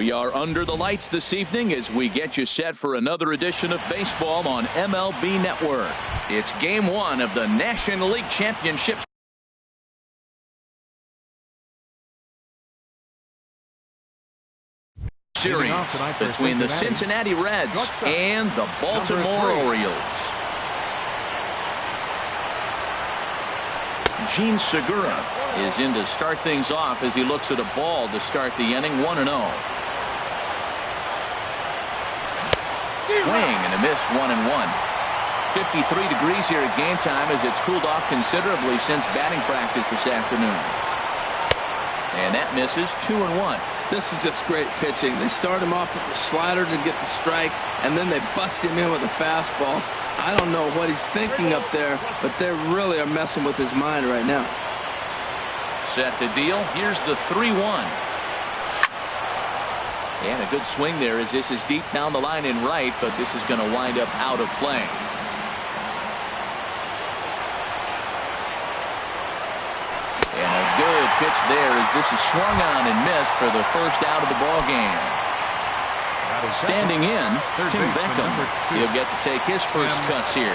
We are under the lights this evening as we get you set for another edition of baseball on MLB Network. It's game one of the National League Championship Series between the Cincinnati Reds and the Baltimore Orioles. Gene Segura is in to start things off as he looks at a ball to start the inning. 1-0. Swing and a miss. 1-1. 53 degrees here at game time as it's cooled off considerably since batting practice this afternoon. And that misses. 2-1. This is just great pitching. They start him off with the slider to get the strike, and then they bust him in with a fastball. I don't know what he's thinking up there, but they really are messing with his mind right now. Set to deal. Here's the 3-1. And a good swing there as this is deep down the line in right, but this is going to wind up out of play. And a good pitch there as this is swung on and missed for the first out of the ball game. Standing in, Tim Beckham. He'll get to take his first cuts here.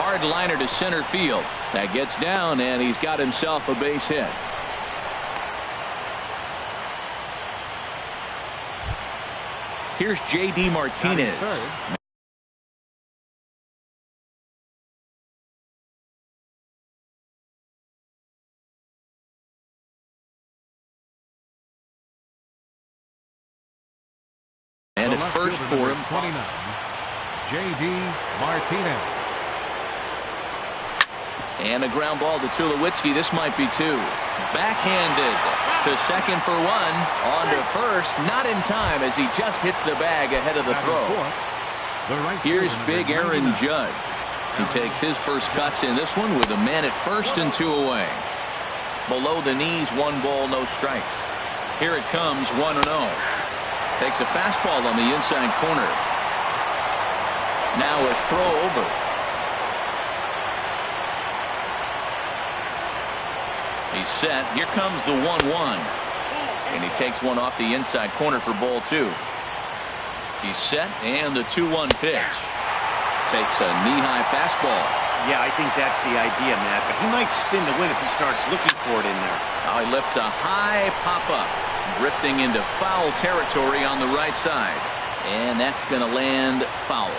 Hard liner to center field. That gets down, and he's got himself a base hit. Here's J.D. Martinez. And at first for him, 29, J.D. Martinez. And a ground ball to Tulowitzki. This might be two. Backhanded to second for one. On to first. Not in time as he just hits the bag ahead of the throw. Here's big Aaron Judge. He takes his first cuts in this one with a man at first and 2 away. Below the knees, 1 ball, no strikes. Here it comes, 1-0. Takes a fastball on the inside corner. Now a throw over. He's set. Here comes the 1-1. And he takes one off the inside corner for ball 2. He's set, and the 2-1 pitch. Takes a knee-high fastball. Yeah, I think that's the idea, Matt. But he might spin the win if he starts looking for it in there. Now he lifts a high pop-up. Drifting into foul territory on the right side. And that's going to land foul.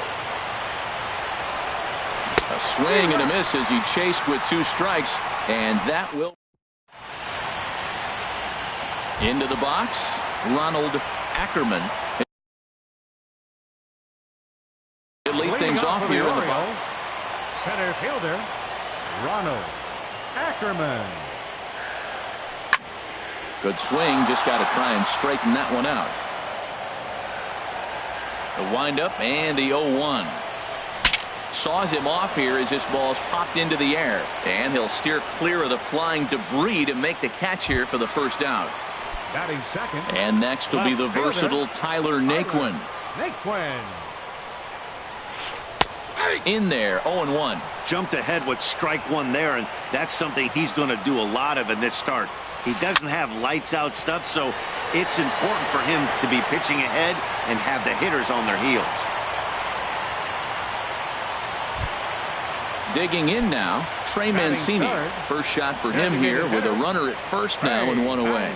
A swing and a miss as he chased with 2 strikes. And that will... Into the box, Ronald Ackerman. He'll lead things off here in the box. Center fielder, Ronald Ackerman. Good swing, just got to try and straighten that one out. The windup and the 0-1. Saws him off here as this ball's popped into the air. And he'll steer clear of the flying debris to make the catch here for the first out. Batting second. And next will be the versatile Tyler Naquin. In there, 0-1. Jumped ahead with strike 1 there, and that's something he's going to do a lot of in this start. He doesn't have lights out stuff, so it's important for him to be pitching ahead and have the hitters on their heels. Digging in now, Trey Mancini. First shot for him here with a runner at first now and 1 away.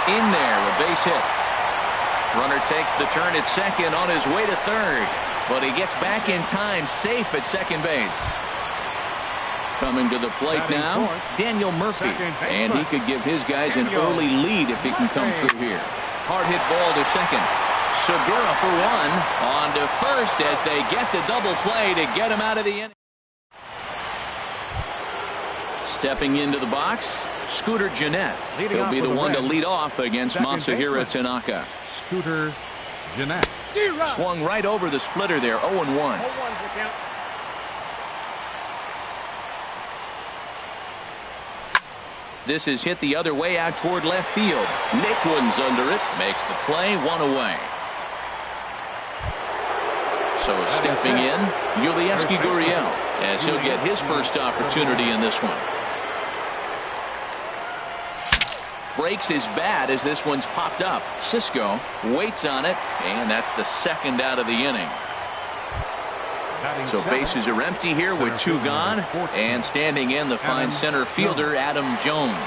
In there, a base hit. Runner takes the turn at second on his way to third, but he gets back in time, safe at second base. Coming to the plate now, Daniel Murphy, and he could give his guys an early lead if he can come through here. Hard hit ball to second. Segura for 1, on to first as they get the double play to get him out of the inning. Stepping into the box, Scooter Gennett. He'll be the one to lead off against Masahiro Tanaka. Scooter Gennett. Swung right over the splitter there, 0-1. This is hit the other way out toward left field. Naquin's under it, makes the play, 1 away. So stepping in, Yulieski Gurriel, as he'll get his first opportunity in this one. breaks his bat as this one's popped up. Cisco waits on it, and that's the second out of the inning. So bases are empty here with 2 gone, and standing in the fine center fielder Adam Jones.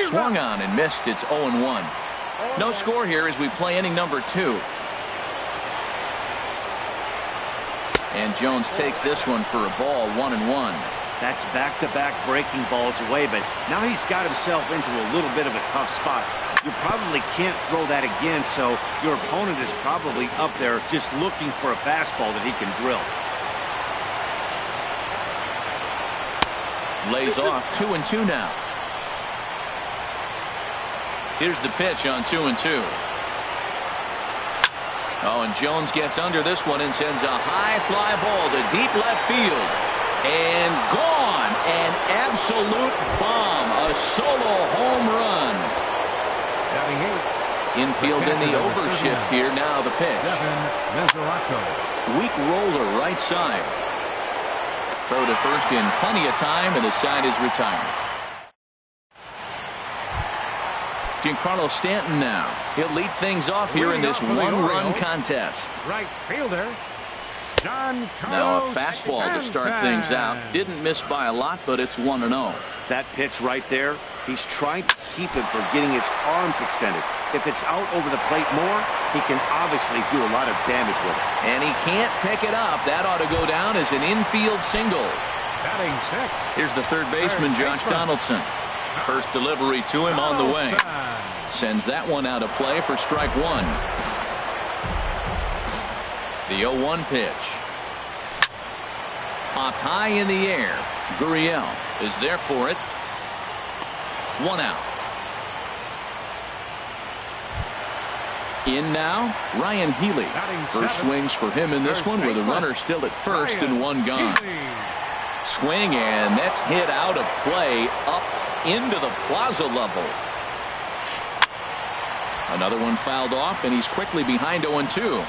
Swung on and missed. It's 0-1. No score here as we play inning number 2. And Jones takes this one for a ball, 1-1. That's back-to-back breaking balls away, but now he's got himself into a little bit of a tough spot. You probably can't throw that again, so your opponent is probably up there just looking for a fastball that he can drill. Lays off 2-2 now. Here's the pitch on 2-2. Oh, and Jones gets under this one and sends a high fly ball to deep left field. And gone. An absolute bomb. A solo home run. Infield in the overshift here. Now the pitch. Weak roller right side. Throw to first in plenty of time, and the side is retired. Giancarlo Stanton now. He'll lead things off here in this one-run contest. Right fielder. Now a fastball to start things out. Didn't miss by a lot, but it's 1-0. That pitch right there, he's trying to keep him from getting his arms extended. If it's out over the plate more, he can obviously do a lot of damage with it. And he can't pick it up. That ought to go down as an infield single. Batting sixth. Here's the third baseman, Josh Donaldson. First delivery to him on the way. Sends that one out of play for strike 1. The 0-1 pitch. Popped high in the air. Gurriel is there for it. 1 out. In now, Ryan Healy. First swings for him in this one with a runner still at first and 1 gone. Swing, and that's hit out of play up into the plaza level. Another one fouled off, and he's quickly behind 0-2.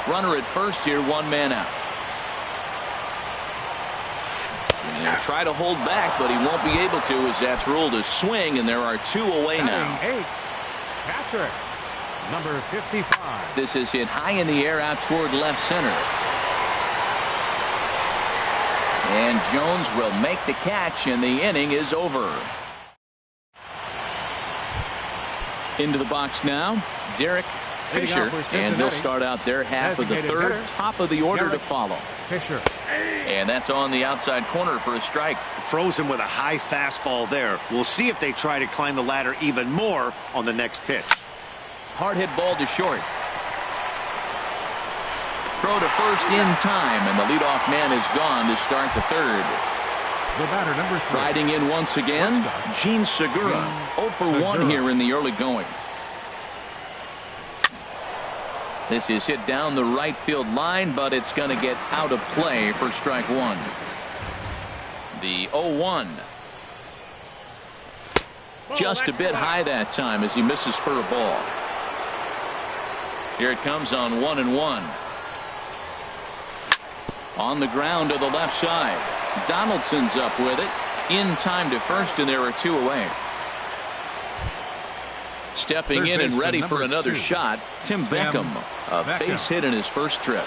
Runner at first here, 1 man out. And he'll try to hold back, but he won't be able to as that's ruled a swing, and there are 2 away now. Patrick, number 55. This is hit high in the air out toward left center. And Jones will make the catch, and the inning is over. Into the box now, Derek Fisher, and he'll start out their half of the third. Top of the order to follow. Fisher. And that's on the outside corner for a strike. Frozen with a high fastball there. We'll see if they try to climb the ladder even more on the next pitch. Hard hit ball to short. Throw to first in time, and the leadoff man is gone to start the third. The batter, number 3. Riding in once again, Gene Segura. 0 for 1 here in the early going. This is hit down the right field line, but it's going to get out of play for strike 1. The 0-1. Just a bit high that time as he misses for a ball. Here it comes on 1-1. On the ground to the left side. Donaldson's up with it. In time to first, and there are 2 away. Stepping in and ready for another shot, Tim Beckham. A base hit in his first trip.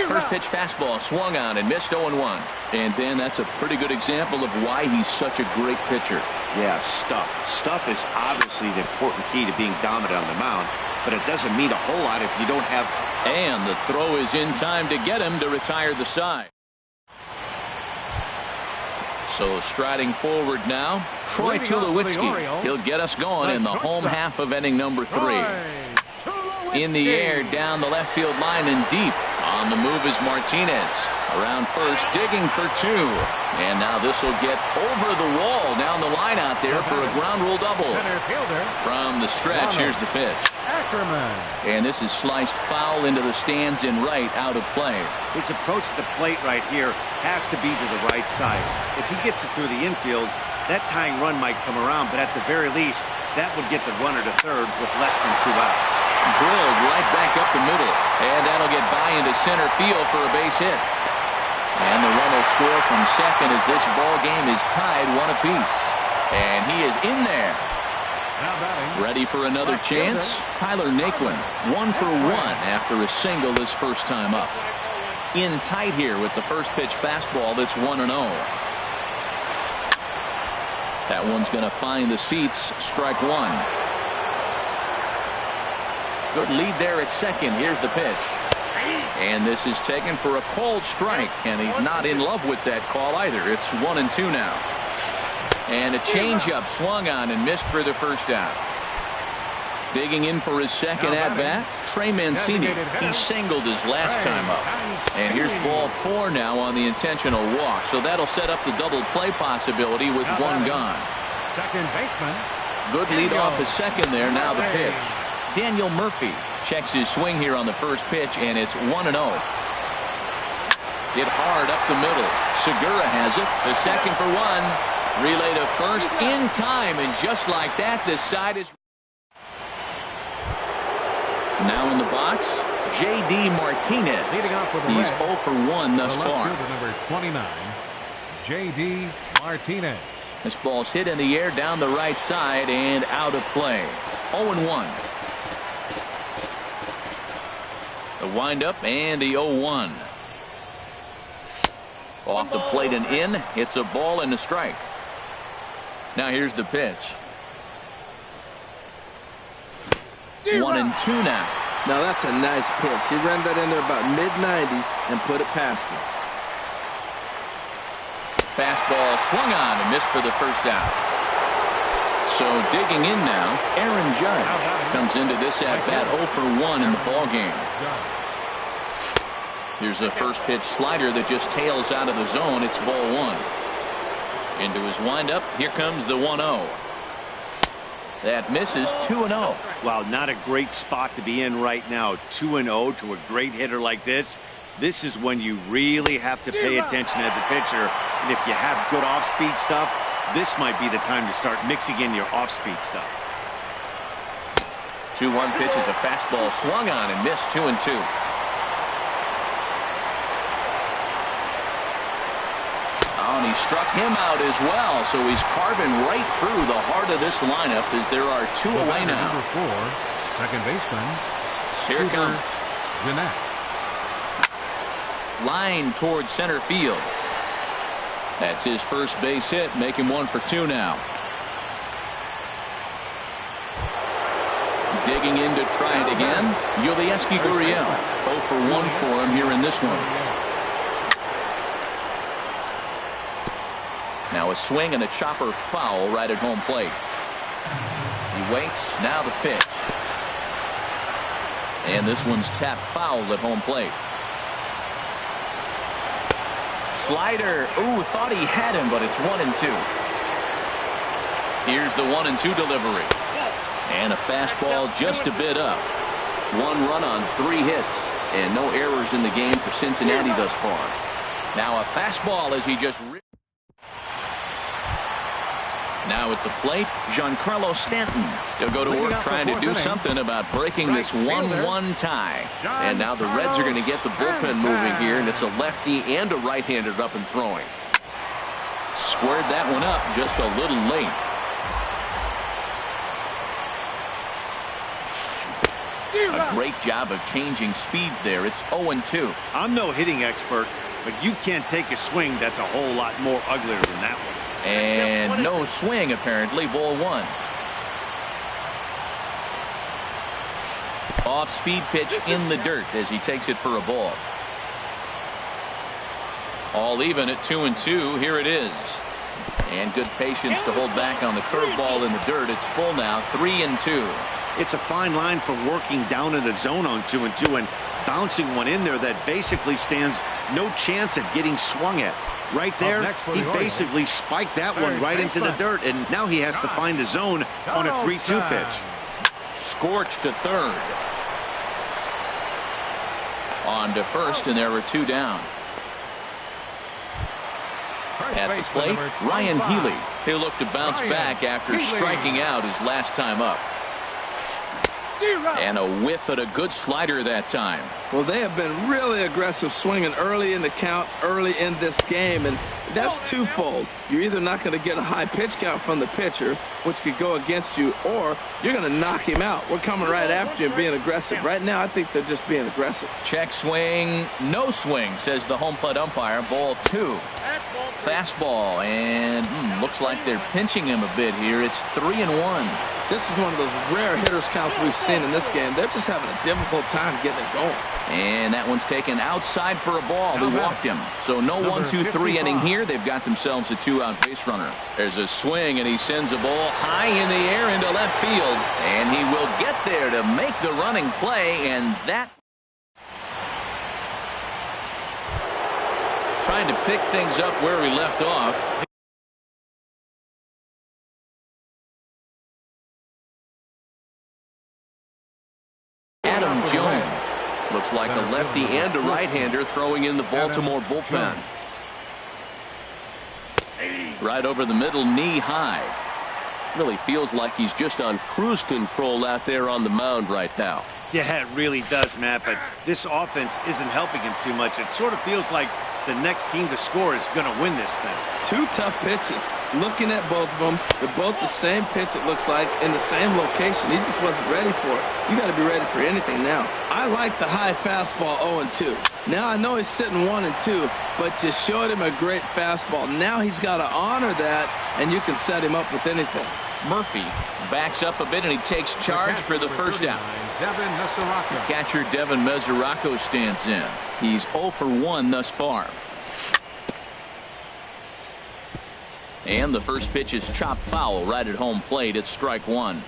First pitch fastball swung on and missed 0-1. And then that's a pretty good example of why he's such a great pitcher. Yeah, stuff. Stuff is obviously the important key to being dominant on the mound, but it doesn't mean a whole lot if you don't have. And the throw is in time to get him to retire the side. So striding forward now, Troy Tulowitzki. He'll get us going in the home half of inning number 3. In the air, down the left field line and deep. On the move is Martinez. Around first, digging for 2. And now this will get over the wall down the line out there for a ground rule double. From the stretch, here's the pitch. And this is sliced foul into the stands in right, out of play. His approach to the plate right here has to be to the right side. If he gets it through the infield, that tying run might come around, but at the very least, that would get the runner to third with less than 2 outs. Drilled right back up the middle, and that'll get by into center field for a base hit. And the runner will score from second as this ball game is tied 1 apiece. And he is in there. Ready for another chance? Tyler Naquin, 1 for 1 after a single his first time up. In tight here with the first pitch fastball that's 1-0. That one's going to find the seats. Strike 1. Good lead there at second. Here's the pitch. And this is taken for a called strike, and he's not in love with that call either. It's 1-2 now. And a changeup swung on and missed for the first out. Digging in for his second at-bat, Trey Mancini. He singled his last time up. And here's ball 4 now on the intentional walk. So that'll set up the double play possibility with 1 gone. Second baseman. Good lead off the second there. Now the pitch. Daniel Murphy checks his swing here on the first pitch, and it's 1-0. Hit hard up the middle. Segura has it. The second for 1. Relay to first in time, and just like that, the side is now in the box. J.D. Martinez. Leading off with He's 0 for 1 thus far. Number 29, J.D. Martinez. This ball's hit in the air down the right side and out of play. 0-1. The windup and the 0-1. Off the plate and in. It's a ball and a strike. Now here's the pitch. 1-2 now. Now that's a nice pitch. He ran that in there about mid-90s and put it past him. Fastball swung on and missed for the first out. So digging in now, Aaron Judge comes into this at-bat 0 for 1 in the ballgame. Here's a first pitch slider that just tails out of the zone. It's ball 1. Into his windup. Here comes the 1-0. That misses. 2-0. Wow, not a great spot to be in right now. 2-0 to a great hitter like this. This is when you really have to pay attention as a pitcher. And if you have good off-speed stuff, this might be the time to start mixing in your off-speed stuff. 2-1 pitch is a fastball swung on and missed. 2-2. And he struck him out as well, so he's carving right through the heart of this lineup as there are 2 away now. Number 4, second baseman. Here it comes. Jeanette. Line towards center field. That's his first base hit, making 1 for 2 now. Digging in to try it again. Yulieski Gurriel. 0 for 1 for him here in this one. Now a swing and a chopper foul right at home plate. He waits. Now the pitch. And this one's tapped foul at home plate. Slider. Ooh, thought he had him, but it's 1-2. Here's the 1-2 delivery. And a fastball just a bit up. 1 run on 3 hits. And no errors in the game for Cincinnati thus far. Now a fastball as he just now at the plate, Giancarlo Stanton. He'll go to work trying to do something about breaking this 1-1 tie. And now the Reds are going to get the bullpen moving here, and it's a lefty and a right-hander up and throwing. Squared that one up just a little late. A great job of changing speeds there. It's 0-2. I'm no hitting expert, but you can't take a swing that's a whole lot more uglier than that one. And no swing, apparently. Ball 1. Off-speed pitch in the dirt as he takes it for a ball. All even at 2-2. Here it is. And good patience to hold back on the curveball in the dirt. It's full now. 3-2. It's a fine line for working down in the zone on 2-2 and bouncing one in there that basically stands no chance at getting swung at. Right there, he basically spiked that one right into the dirt, and now he has to find the zone on a 3-2 pitch. Scorched to third. On to first, and there were 2 down. At the plate, Ryan Healy. He'll look to bounce back after striking out his last time up. And a whiff at a good slider that time. Well, they have been really aggressive swinging early in the count, early in this game, and that's twofold. You're either not going to get a high pitch count from the pitcher, which could go against you, or you're going to knock him out. We're coming right after you and being aggressive. Right now, I think they're just being aggressive. Check swing, no swing, says the home plate umpire. Ball 2. Fastball, and looks like they're pinching him a bit here. It's 3-1. This is one of those rare hitters counts we've seen in this game. They're just having a difficult time getting it going. And that one's taken outside for a ball. They walked him. So no 1-2-3 inning here. They've got themselves a 2-out base runner. There's a swing, and he sends a ball high in the air into left field. And he will get there to make the running play, and that... Trying to pick things up where we left off. Adam Jones. Looks like a lefty and a right-hander throwing in the Baltimore bullpen. Right over the middle, knee high. Really feels like he's just on cruise control out there on the mound right now. Yeah, it really does, Matt, but this offense isn't helping him too much. It sort of feels like the next team to score is going to win this thing. 2 tough pitches. Looking at both of them, they're both the same pitch, it looks like, in the same location. He just wasn't ready for it. You got to be ready for anything now. I like the high fastball 0-2. Now I know he's sitting 1-2, but you showed him a great fastball. Now he's got to honor that, and you can set him up with anything. Murphy backs up a bit, and he takes charge for the first out. Catcher Devin Mesoraco stands in. He's 0 for 1 thus far. And the first pitch is chopped foul right at home plate. It's strike 1.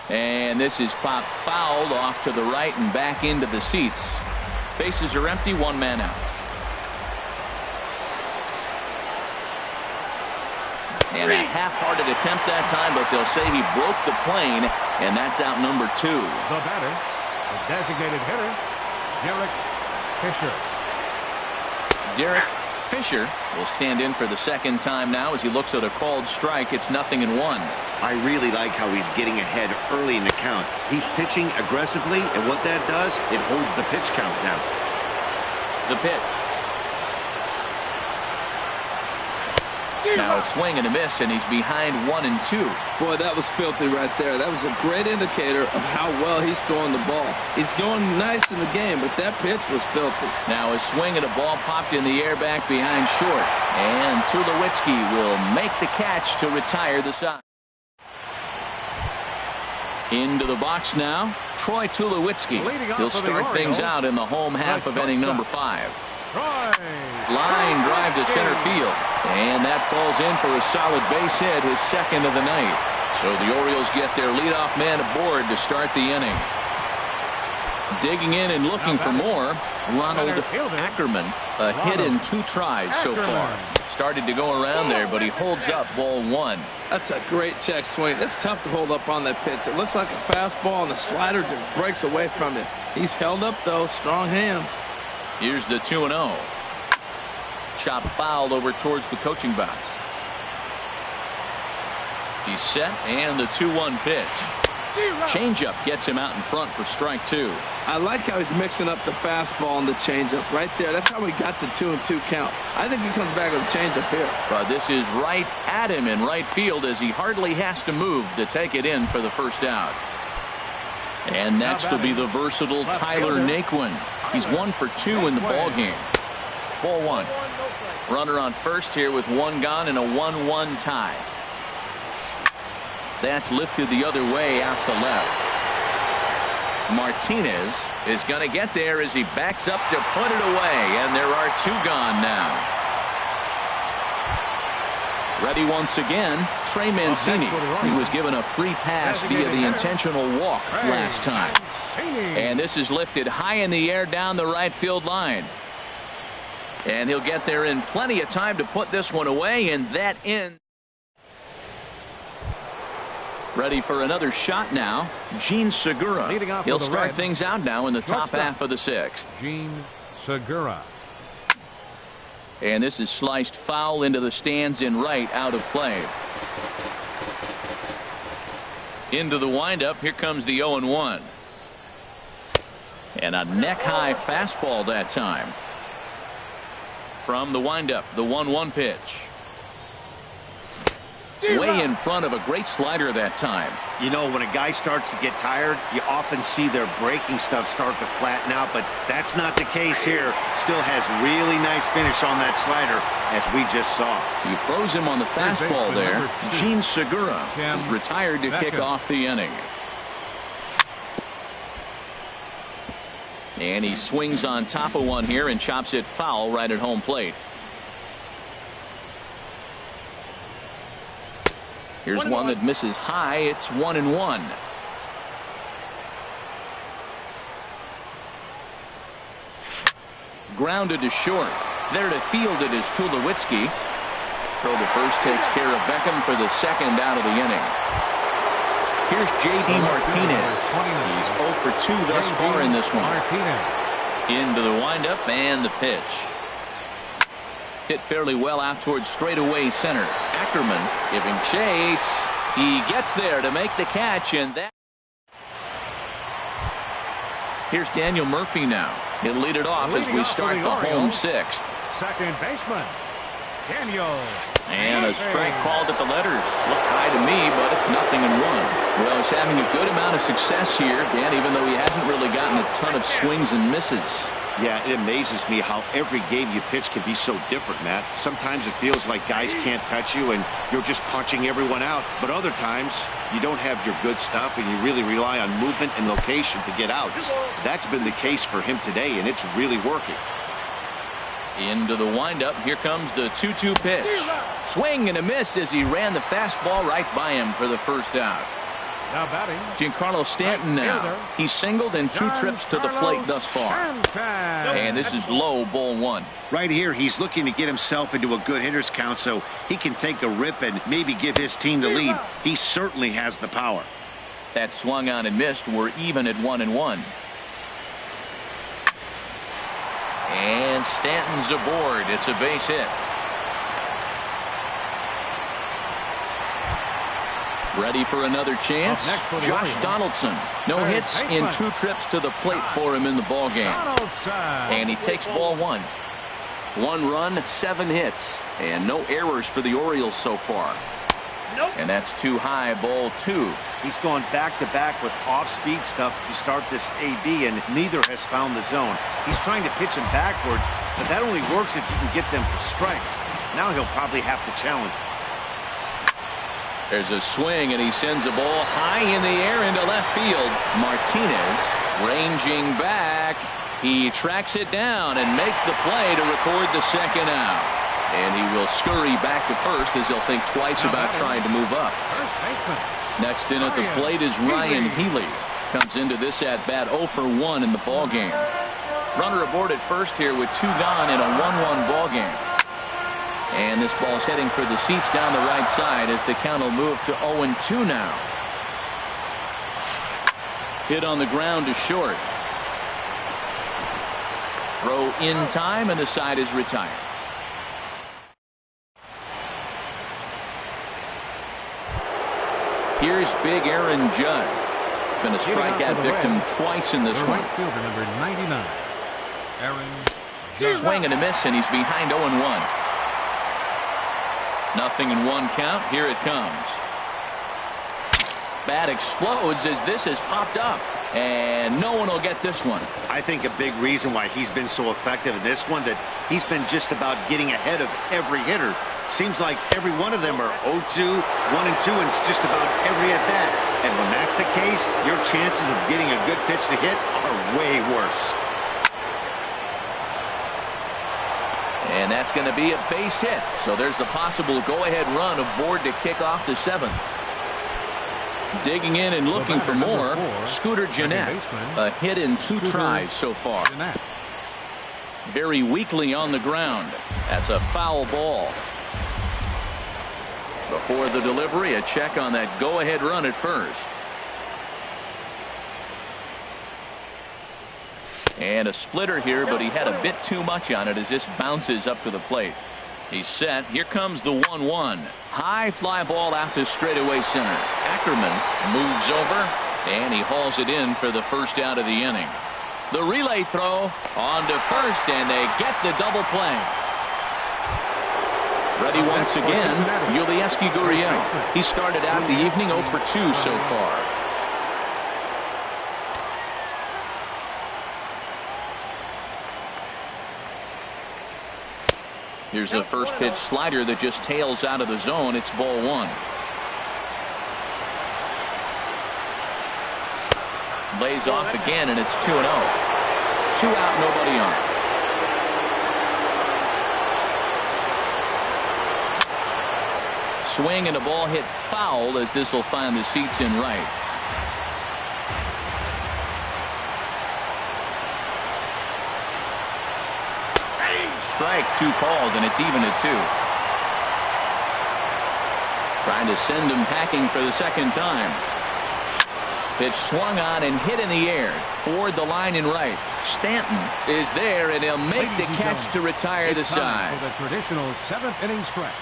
And this is popped fouled off to the right and back into the seats. Bases are empty, 1 man out. And a half-hearted attempt that time, but they'll say he broke the plane, and that's out number 2. The batter, the designated hitter, Derek Fisher. Derek Fisher will stand in for the second time now as he looks at a called strike. It's 0-1. I really like how he's getting ahead early in the count. He's pitching aggressively, and what that does, it holds the pitch count down. The pitch. Now a swing and a miss, and he's behind 1-2. Boy, that was filthy right there. That was a great indicator of how well he's throwing the ball. He's going nice in the game, but that pitch was filthy. Now a swing and a ball popped in the air back behind short. And Tulowitzki will make the catch to retire the side. Into the box now, Troy Tulowitzki. He'll start things out in the home half of inning number 5. Line drive to center field, and that falls in for a solid base hit, his second of the night. So the Orioles get their leadoff man aboard to start the inning. Digging in and looking for more, Ronald Ackerman. A hit in 2 tries so far. Started to go around there, but he holds up ball 1. That's a great check swing. It's tough to hold up on that pitch. It looks like a fastball, and the slider just breaks away from it. He's held up, though. Strong hands. Here's the 2-0. Chop fouled over towards the coaching box. He's set, and the 2-1 pitch. Changeup gets him out in front for strike 2. I like how he's mixing up the fastball and the changeup right there. That's how we got the 2-2 count. I think he comes back with a changeup here. But this is right at him in right field as he hardly has to move to take it in for the first out. And next will be the versatile Tyler Naquin. He's 1 for 2 in the ball game. Ball 1. Runner on first here with 1 gone and a 1-1 tie. That's lifted the other way out to left. Martinez is going to get there as he backs up to put it away, and there are 2 gone now. Ready once again, Trey Mancini. He was given a free pass via the intentional walk last time. And this is lifted high in the air down the right field line. And he'll get there in plenty of time to put this one away, and that ends. Ready for another shot now, Gene Segura. He'll start things out now in the top half of the 6th. Gene Segura. And this is sliced foul into the stands in right, out of play. Into the windup. Here comes the 0-1. And a neck-high fastball that time. From the windup, the 1-1 pitch. Way in front of a great slider that time. You know, when a guy starts to get tired, you often see their breaking stuff start to flatten out, but that's not the case here. Still has really nice finish on that slider, as we just saw. He throws him on the fastball there. Gene Segura is retired to kick off the inning. And he swings on top of one here and chops it foul right at home plate. Here's one that misses high. It's 1-1. Grounded to short. There to field it is Tulowitzki. Throw to first takes care of Beckham for the second out of the inning. Here's J.D. Martinez. He's 0 for 2 thus far in this one. Into the windup and the pitch. Hit fairly well out towards straightaway center. Ackerman giving chase. He gets there to make the catch, and that. Here's Daniel Murphy now. He'll lead it off as we start the home sixth. Second baseman, Daniel. And a strike called at the letters. Looked high to me, but it's 0-1. Well, he's having a good amount of success here, Dan, even though he hasn't really gotten a ton of swings and misses. Yeah, it amazes me how every game you pitch can be so different, Matt. Sometimes it feels like guys can't touch you and you're just punching everyone out. But other times, you don't have your good stuff and you really rely on movement and location to get outs. That's been the case for him today, and it's really working. Into the windup. Here comes the 2-2 pitch. Swing and a miss as he ran the fastball right by him for the first out. Now batting, Giancarlo Stanton now. He's singled in 2 trips to the plate thus far. And this is low, ball 1. Right here, he's looking to get himself into a good hitter's count so he can take a rip and maybe give his team the lead. He certainly has the power. That swung on and missed. We're even at 1-1. And Stanton's aboard. It's a base hit. Ready for another chance. Josh Donaldson. No hits in 2 trips to the plate for him in the ball game. And he takes ball 1. 1 run, 7 hits, and no errors for the Orioles so far. And that's too high, ball 2. He's going back-to-back with off-speed stuff to start this AB, and neither has found the zone. He's trying to pitch him backwards, but that only works if you can get them for strikes. Now he'll probably have to challenge. There's a swing, and he sends a ball high in the air into left field. Martinez ranging back. He tracks it down and makes the play to record the second out. And he will scurry back to first as he'll think twice about trying to move up. Next in at the plate is Ryan Healy. Comes into this at-bat 0 for 1 in the ballgame. Runner aboard at first here with 2 gone in a 1-1 ballgame. And this ball's heading for the seats down the right side as the count will move to 0-2 now. Hit on the ground to short. Throw in time, and the side is retired. Here's big Aaron Judge. Been a strikeout victim twice in this one. Fielder number 99, Aaron Judge. Swing and a miss, and he's behind 0-1. 0-1 count. Here it comes. Bat explodes as this has popped up, and no one will get this one. I think a big reason why he's been so effective in this one, that he's been just about getting ahead of every hitter. Seems like every one of them are 0-2, 1-2, and it's just about every at bat. And when that's the case, your chances of getting a good pitch to hit are way worse. And that's going to be a base hit. So there's the possible go-ahead run aboard to kick off the 7th. Digging in and looking for more, Scooter Gennett. A hit in 2 tries so far. Very weakly on the ground. That's a foul ball. Before the delivery, a check on that go-ahead run at first. And a splitter here, but he had a bit too much on it as this bounces up to the plate. He's set. Here comes the 1-1. High fly ball out to straightaway center. Ackerman moves over, and he hauls it in for the first out of the inning. The relay throw on to first, and they get the double play. Ready once again, Yulieski Gurriel. He started out the evening 0 for 2 so far. Here's a first pitch slider that just tails out of the zone. It's ball 1. Lays off again, and it's 2-0. 2 out, nobody on. Swing and a ball hit foul as this will find the seats in right. Strike, 2 called, and it's even at 2. Trying to send him packing for the second time. Pitch swung on and hit in the air toward the line in right. Stanton is there, and he'll make the catch to retire the side. For the traditional 7th inning stretch.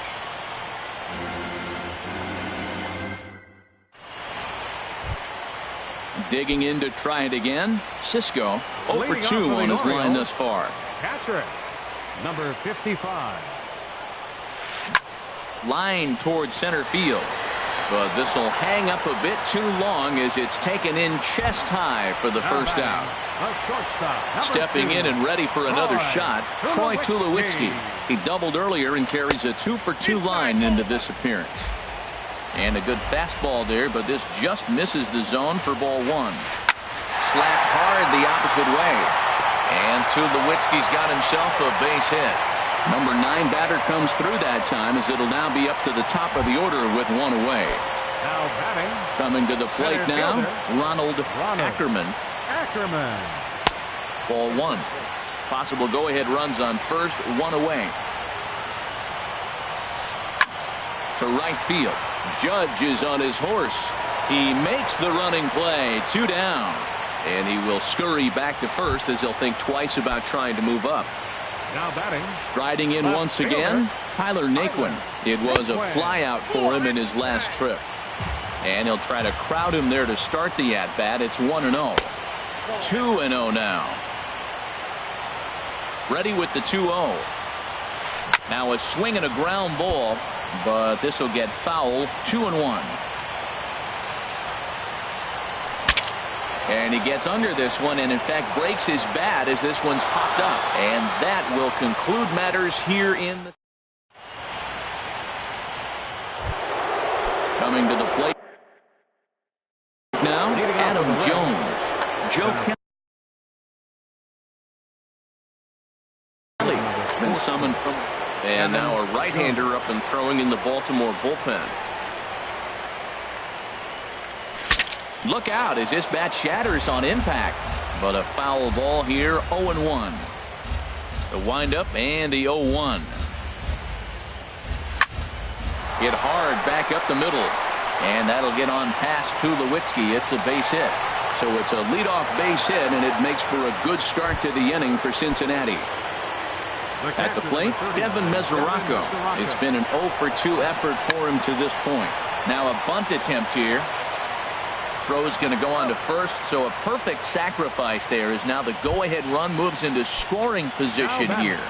Digging in to try it again. Cisco 0 for 2 on his line thus far. Catcher, number 55. Line towards center field. But this will hang up a bit too long as it's taken in chest high for the first out. Stepping in and ready for another shot, Troy Tulowitzki. He doubled earlier and carries a 2 for 2 line into this appearance. And a good fastball there, but this just misses the zone for ball 1. Slapped hard the opposite way. And Tulowitzki's got himself a base hit. Number 9 batter comes through that time as it'll now be up to the top of the order with 1 away. Now batting. Coming to the plate now, Ronald Ackerman. Ball 1. Possible go-ahead runs on first, 1 away. To right field. Judge is on his horse. He makes the running play. 2 down. And he will scurry back to first as he'll think twice about trying to move up. Now batting. Striding in once again, Tyler Naquin. It was a flyout for him in his last trip. And he'll try to crowd him there to start the at-bat. It's 1-0. 2-0 now. Ready with the 2-0. Now a swing and a ground ball, but this will get foul. 2-1. And he gets under this one and in fact breaks his bat as this one's popped up. And that will conclude matters here in the coming to the plate now, Adam Jones. Joe Kelly been summoned from, and now a right-hander up and throwing in the Baltimore bullpen. Look out as this bat shatters on impact, but a foul ball here. 0-1. The windup and the 0-1. Hit hard back up the middle, and that'll get on past Tulowitzki. It's a base hit, so it's a leadoff base hit, and it makes for a good start to the inning for Cincinnati. At the plate, Devin Mesoraco. It's been an 0 for 2 effort for him to this point. Now a bunt attempt here. Throw's going to go on to first, so a perfect sacrifice there as now the go-ahead run moves into scoring position here.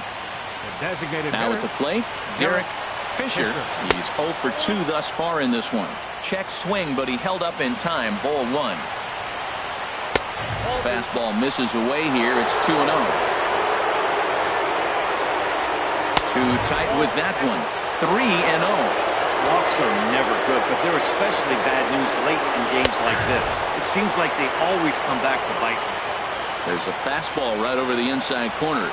Now at the plate, Derek Fisher. He's 0 for 2 thus far in this one. Check swing, but he held up in time. Ball 1. Fastball misses away here. It's 2-0. Too tight with that one. 3-0. Walks are never good, but they're especially bad news late in games like this. It seems like they always come back to bite. There's a fastball right over the inside corner.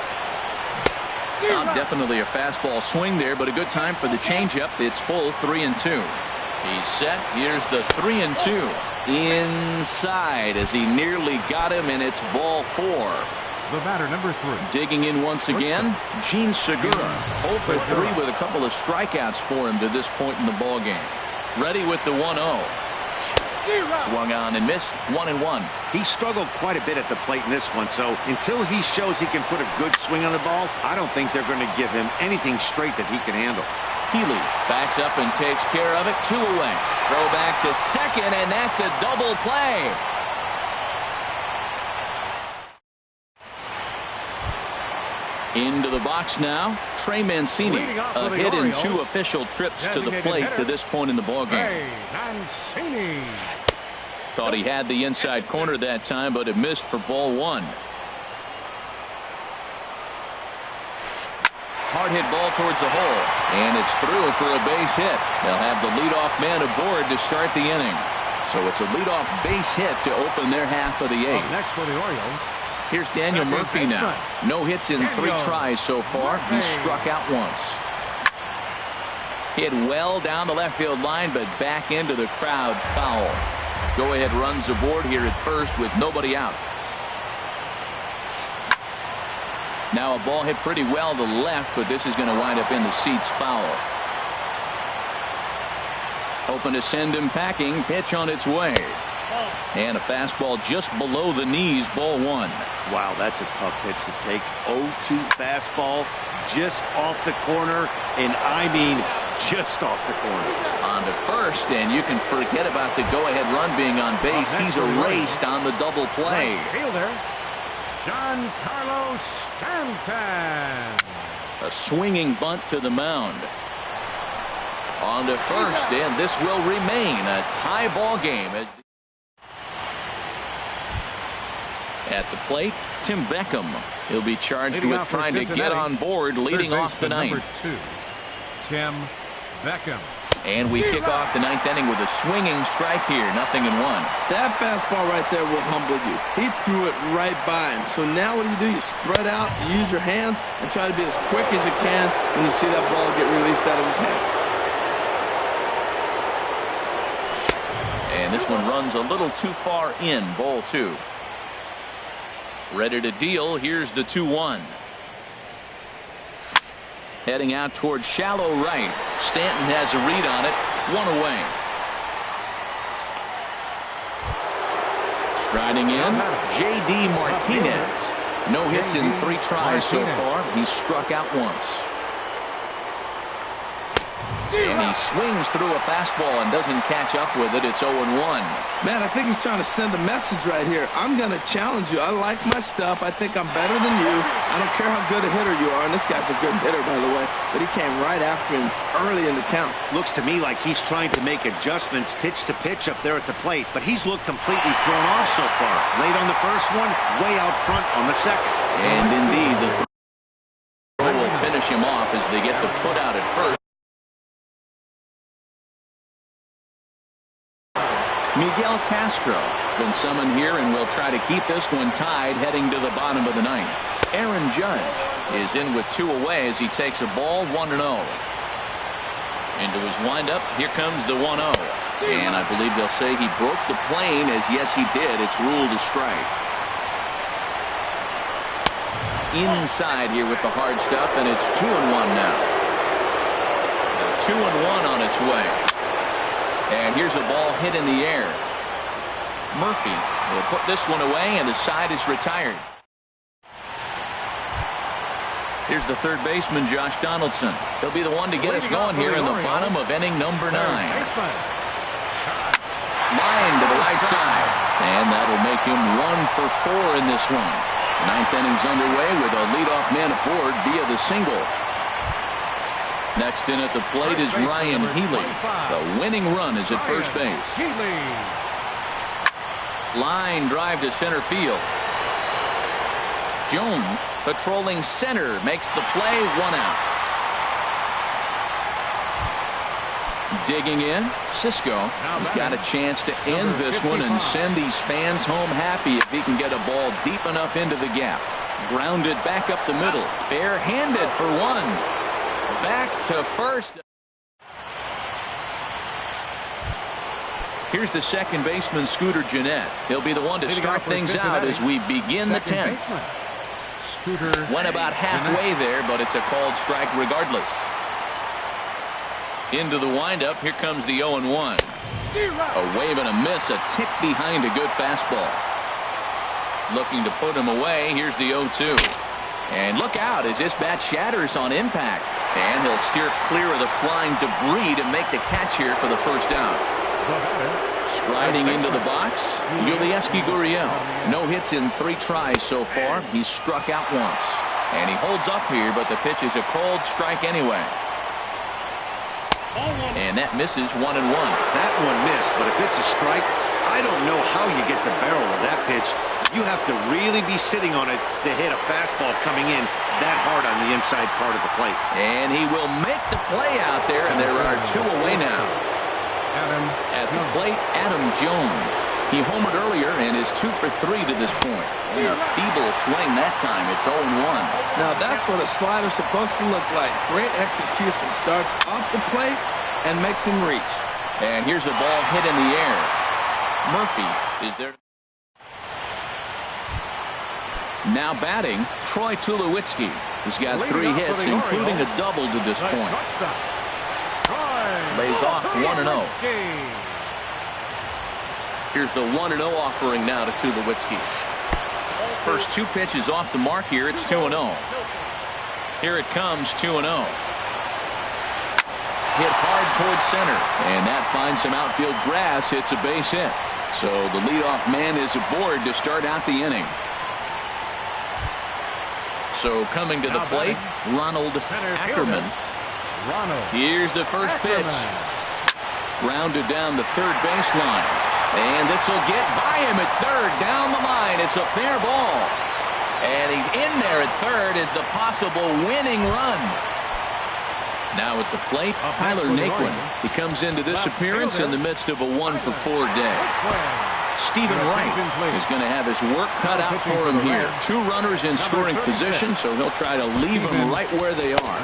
Not definitely a fastball swing there, but a good time for the changeup. It's full. 3-2. He's set. Here's the 3-2. Inside as he nearly got him, and it's ball 4. The batter, number 3. Digging in once again, Gene Segura. 0 for 3 with a couple of strikeouts for him to this point in the ball game. Ready with the 1-0. Swung on and missed. 1-1. He struggled quite a bit at the plate in this one, so until he shows he can put a good swing on the ball, I don't think they're going to give him anything straight that he can handle. Healy backs up and takes care of it. 2 away. Throw back to second, and that's a double play. Into the box now, Trey Mancini. A hit in 2 official trips to the plate to this point in the ballgame. Thought he had the inside corner that time, but it missed for ball 1. Hard hit ball towards the hole, and it's through for a base hit. They'll have the leadoff man aboard to start the inning. So it's a leadoff base hit to open their half of the 8th. Next for the Orioles. Here's Daniel Murphy now. No hits in 3 tries so far. He struck out once. Hit well down the left field line, but back into the crowd, foul. Go-ahead runs aboard here at first with nobody out. Now a ball hit pretty well to the left, but this is going to wind up in the seats, foul. Hoping to send him packing. Pitch on its way. And a fastball just below the knees, ball 1. Wow, that's a tough pitch to take. 0-2 fastball just off the corner, and I mean just off the corner. On to first, and you can forget about the go-ahead run being on base. He's erased on the double play. Fielder, Giancarlo Stanton. A swinging bunt to the mound. On to first, and this will remain a tie ball game. At the plate, Tim Beckham. He'll be charged with trying to get on board, leading off the 9th. Tim Beckham. And we kick off the 9th inning with a swinging strike here. 0-1. That fastball right there will humble you. He threw it right by him. So now what do? You spread out, you use your hands, and try to be as quick as you can when you see that ball get released out of his hand. And this one runs a little too far in, ball 2. Ready to deal. Here's the 2-1. Heading out towards shallow right. Stanton has a read on it. 1 away. Striding in, J.D. Martinez. No hits in 3 tries so far. He struck out once. And he swings through a fastball and doesn't catch up with it. It's 0-1. Man, I think he's trying to send a message right here. I'm going to challenge you. I like my stuff. I think I'm better than you. I don't care how good a hitter you are. And this guy's a good hitter, by the way. But he came right after him early in the count. Looks to me like he's trying to make adjustments pitch to pitch up there at the plate. But he's looked completely thrown off so far. Late on the first one, way out front on the second. And indeed, the throw will finish him off as they get the put out at first. Miguel Castro has been summoned here and will try to keep this one tied heading to the bottom of the 9th. Aaron Judge is in with 2 away as he takes a ball 1-0. Into his windup, here comes the 1-0. And I believe they'll say he broke the plane, as yes he did. It's ruled a strike. Inside here with the hard stuff, and it's 2-1 now. The 2-1 on its way. And here's a ball hit in the air. Murphy will put this one away, and the side is retired. Here's the third baseman, Josh Donaldson. He'll be the one to get us going here in the bottom of inning number 9. Line to the right side, and that'll make him 1 for 4 in this one. 9th inning's underway with a leadoff man aboard via the single. Next in at the plate is Ryan Healy. The winning run is at first base. Line drive to center field. Jones patrolling center makes the play. 1 out. Digging in, Cisco has got a chance to end this one and send these fans home happy if he can get a ball deep enough into the gap. Grounded back up the middle. Bare-handed for 1. Back to first. Here's the second baseman, Scooter Gennett. He'll be the one to start things out as we begin the 10th. Went about halfway there, but it's a called strike regardless. Into the windup. Here comes the 0-1. A wave and a miss, a tick behind a good fastball. Looking to put him away. Here's the 0-2. And look out as this bat shatters on impact. And he'll steer clear of the flying debris to make the catch here for the first out. Striding into the box, Yulieski Gurriel. No hits in 3 tries so far. He's struck out once. And he holds up here, but the pitch is a cold strike anyway. And that misses 1-1. That one missed, but if it's a strike, I don't know how you get the barrel of that pitch. You have to really be sitting on it to hit a fastball coming in that hard on the inside part of the plate. And he will make the play out there, and there are 2 away now. At the plate, Adam Jones. He homered earlier and is 2 for 3 to this point. And a feeble swing that time. It's 0-1. Now that's what a slider's supposed to look like. Great execution. Starts off the plate and makes him reach. And here's a ball hit in the air. Murphy is there. Now batting, Troy Tulowitzki. He's got 3 hits, including a double to this point. Lays off 1-0. Here's the 1-0 offering now to Tulowitzki. First 2 pitches off the mark here. It's 2-0. Here it comes, 2-0. Hit hard towards center, and that finds some outfield grass. It's a base hit. So the leadoff man is aboard to start out the inning. So coming to the plate, Ronald Ackerman. Here's the first pitch. Grounded down the third baseline. And this will get by him at third. Down the line. It's a fair ball. And he's in there at third as the possible winning run. Now at the plate, Tyler Naquin. He comes into this appearance in the midst of a 1-for-4 day. Stephen Wright is going to have his work cut out for him here. 2 runners in scoring position, so he'll try to leave them right where they are.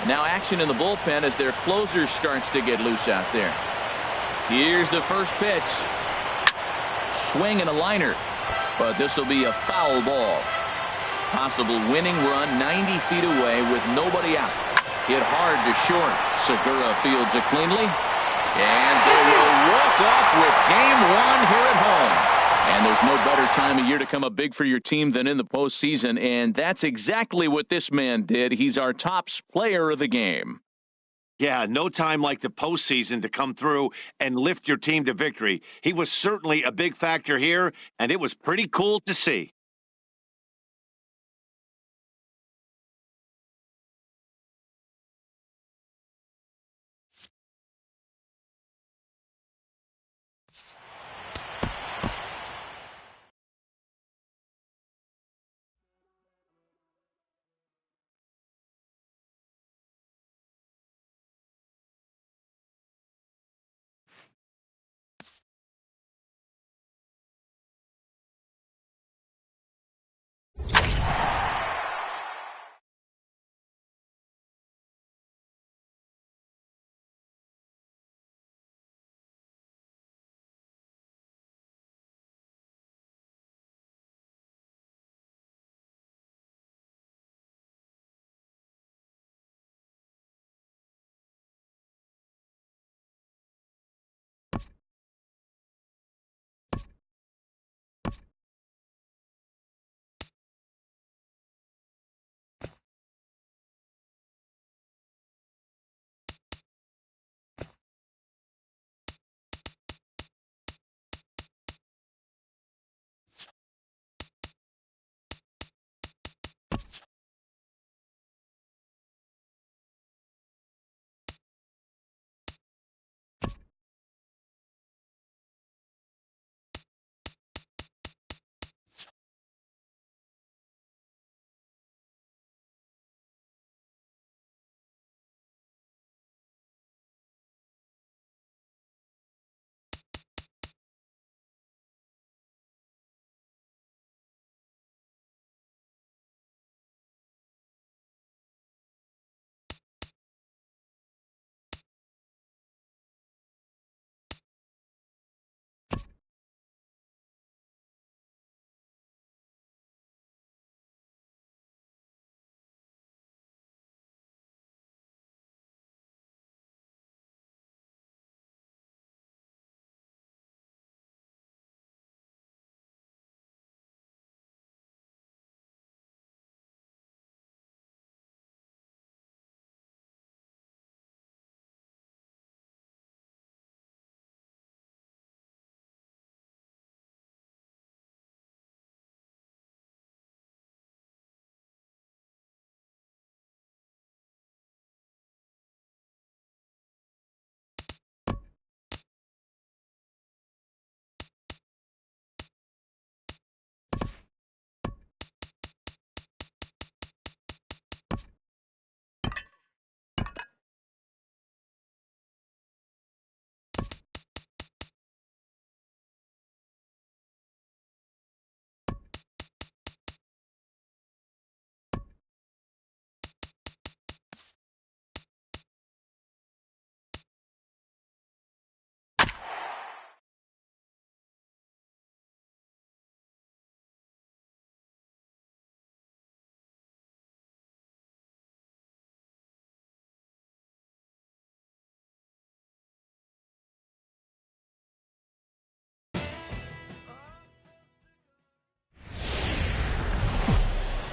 Now action in the bullpen as their closer starts to get loose out there. Here's the first pitch. Swing and a liner, but this will be a foul ball. Possible winning run 90 feet away with nobody out. Hit hard to short. Segura fields it cleanly. And they will walk off with game 1 here at home. And there's no better time of year to come up big for your team than in the postseason. And that's exactly what this man did. He's our top player of the game. Yeah, no time like the postseason to come through and lift your team to victory. He was certainly a big factor here, and it was pretty cool to see.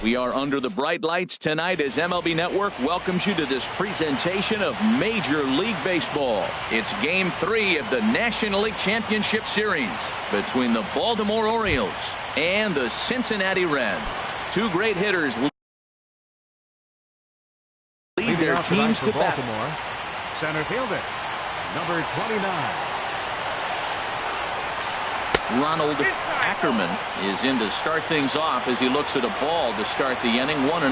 We are under the bright lights tonight as MLB Network welcomes you to this presentation of Major League Baseball. It's Game 3 of the National League Championship Series between the Baltimore Orioles and the Cincinnati Reds. Two great hitters lead their teams to battle. Baltimore, center fielder, number 29. Ronald Ackerman is in to start things off as he looks at a ball to start the inning, 1-0.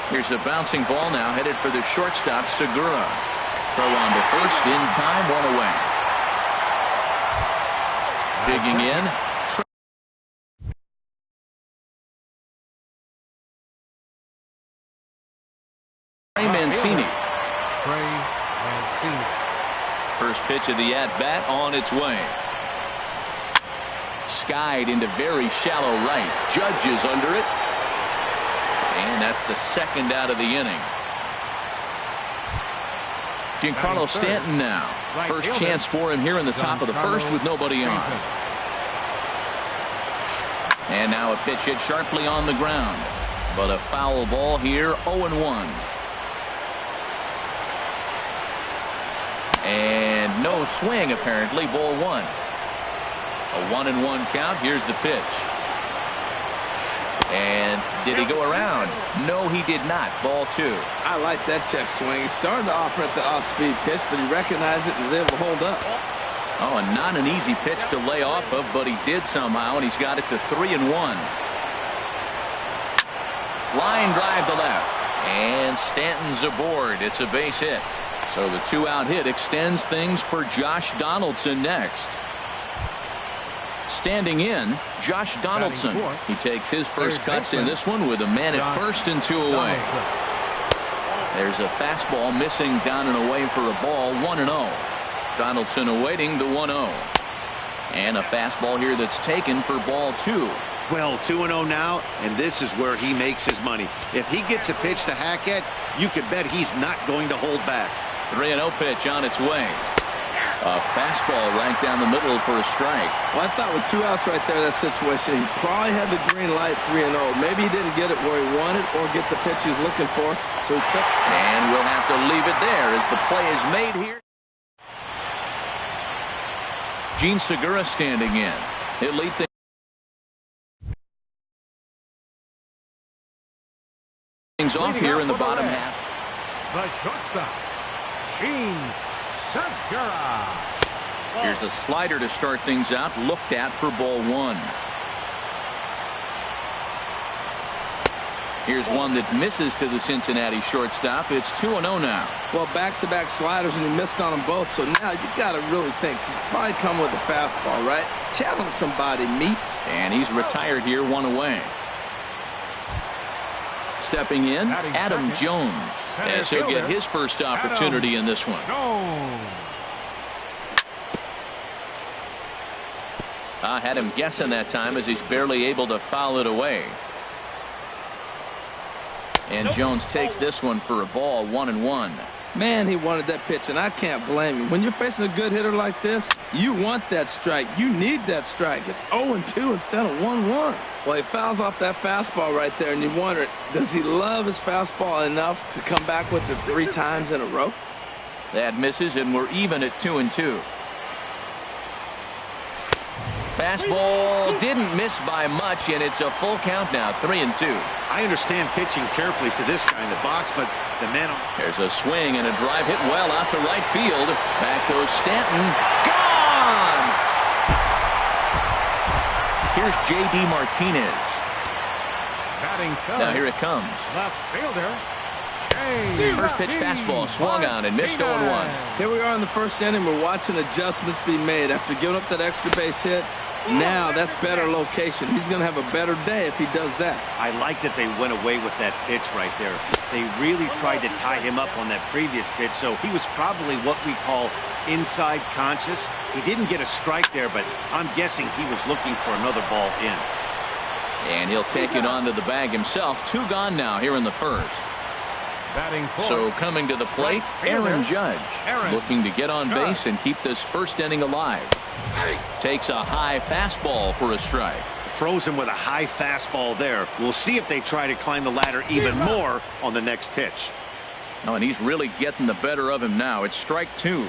Here's a bouncing ball now headed for the shortstop, Segura. Throw on to first, in time, 1 away. Digging in. Trey Mancini. First pitch of the at-bat on its way. Skied into very shallow right. Judge is under it. And that's the second out of the inning. Giancarlo Stanton now. First chance for him here in the top of the first with nobody on. And now a pitch hit sharply on the ground. But a foul ball here, 0-1. And no swing, apparently. Ball 1. A 1-1 count. Here's the pitch. And did he go around? No, he did not. Ball 2. I like that check swing. He started to offer at the off-speed pitch, but he recognized it and was able to hold up. Oh, and not an easy pitch to lay off of, but he did somehow, and he's got it to 3-1. Line drive to left. And Stanton's aboard. It's a base hit. So the 2-out hit extends things for Josh Donaldson next. Standing in, Josh Donaldson. He takes his first cuts in this one with a man at first and 2 away. There's a fastball missing down and away for a ball, 1-0. Donaldson awaiting the 1-0. And a fastball here that's taken for ball 2. Well, 2-0 now, and this is where he makes his money. If he gets a pitch to hack at, you could bet he's not going to hold back. 3-0 pitch on its way. A fastball right down the middle for a strike. Well, I thought with 2 outs right there, that situation, he probably had the green light, 3-0. Maybe he didn't get it where he wanted or get the pitch he was looking for, so he took. And we'll have to leave it there as the play is made here. Gene Segura standing in. He'll lead things off here in the bottom half. The shortstop, Gene Segura. Here's a slider to start things out, looked at for ball 1. Here's one that misses to the Cincinnati shortstop. It's 2-0 now. Well, back-to-back sliders, and he missed on them both. So now you got to really think he's probably come with a fastball, right? Challenge somebody, meet. And he's retired here, 1 away. Stepping in, Adam Jones, as he'll get his first opportunity in this one. I had him guessing that time as he's barely able to foul it away. And Jones takes this one for a ball, 1-1. Man, he wanted that pitch, and I can't blame him. When you're facing a good hitter like this, you want that strike. You need that strike. It's 0-2 instead of 1-1. Well, he fouls off that fastball right there, and you wonder, does he love his fastball enough to come back with it 3 times in a row? That misses, and we're even at 2-2. Fastball didn't miss by much, and it's a full count now, 3-2. I understand pitching carefully to this guy in the box, but the man. There's a swing and a drive hit well out to right field. Back goes Stanton. Gone! Here's J.D. Martinez. Now here it comes. Left fielder. First pitch fastball swung on and missed 0-1. Here we are in the first inning. We're watching adjustments be made after giving up that extra base hit. Now that's better location. He's going to have a better day if he does that. I like that they went away with that pitch right there. They really tried to tie him up on that previous pitch, so he was probably what we call inside conscious. He didn't get a strike there, but I'm guessing he was looking for another ball in. And he'll take it onto the bag himself. 2 gone now here in the first. So coming to the plate, Aaron Judge, looking to get on base and keep this first inning alive. Takes a high fastball for a strike. Throws him with a high fastball there. We'll see if they try to climb the ladder even more on the next pitch. Oh, and he's really getting the better of him now. It's strike two.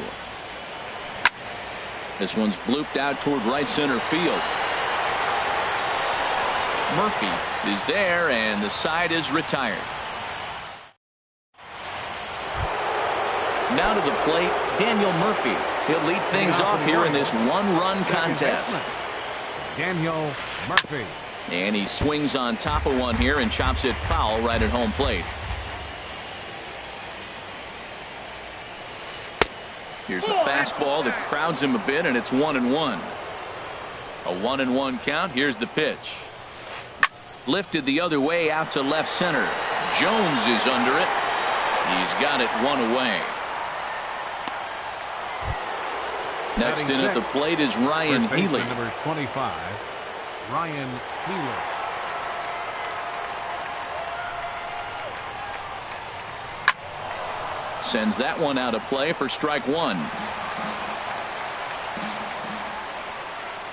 This one's blooped out toward right center field. Murphy is there, and the side is retired. Now to the plate, Daniel Murphy. He'll lead things off here in this one-run contest. Daniel Murphy. And he swings on top of one here and chops it foul right at home plate. Here's a fastball that crowds him a bit, and it's 1-1. A 1-1 count. Here's the pitch. Lifted the other way out to left center. Jones is under it. He's got it one away. Next in at the plate is Ryan Healy. Number 25, Ryan Healy. Sends that one out of play for strike one.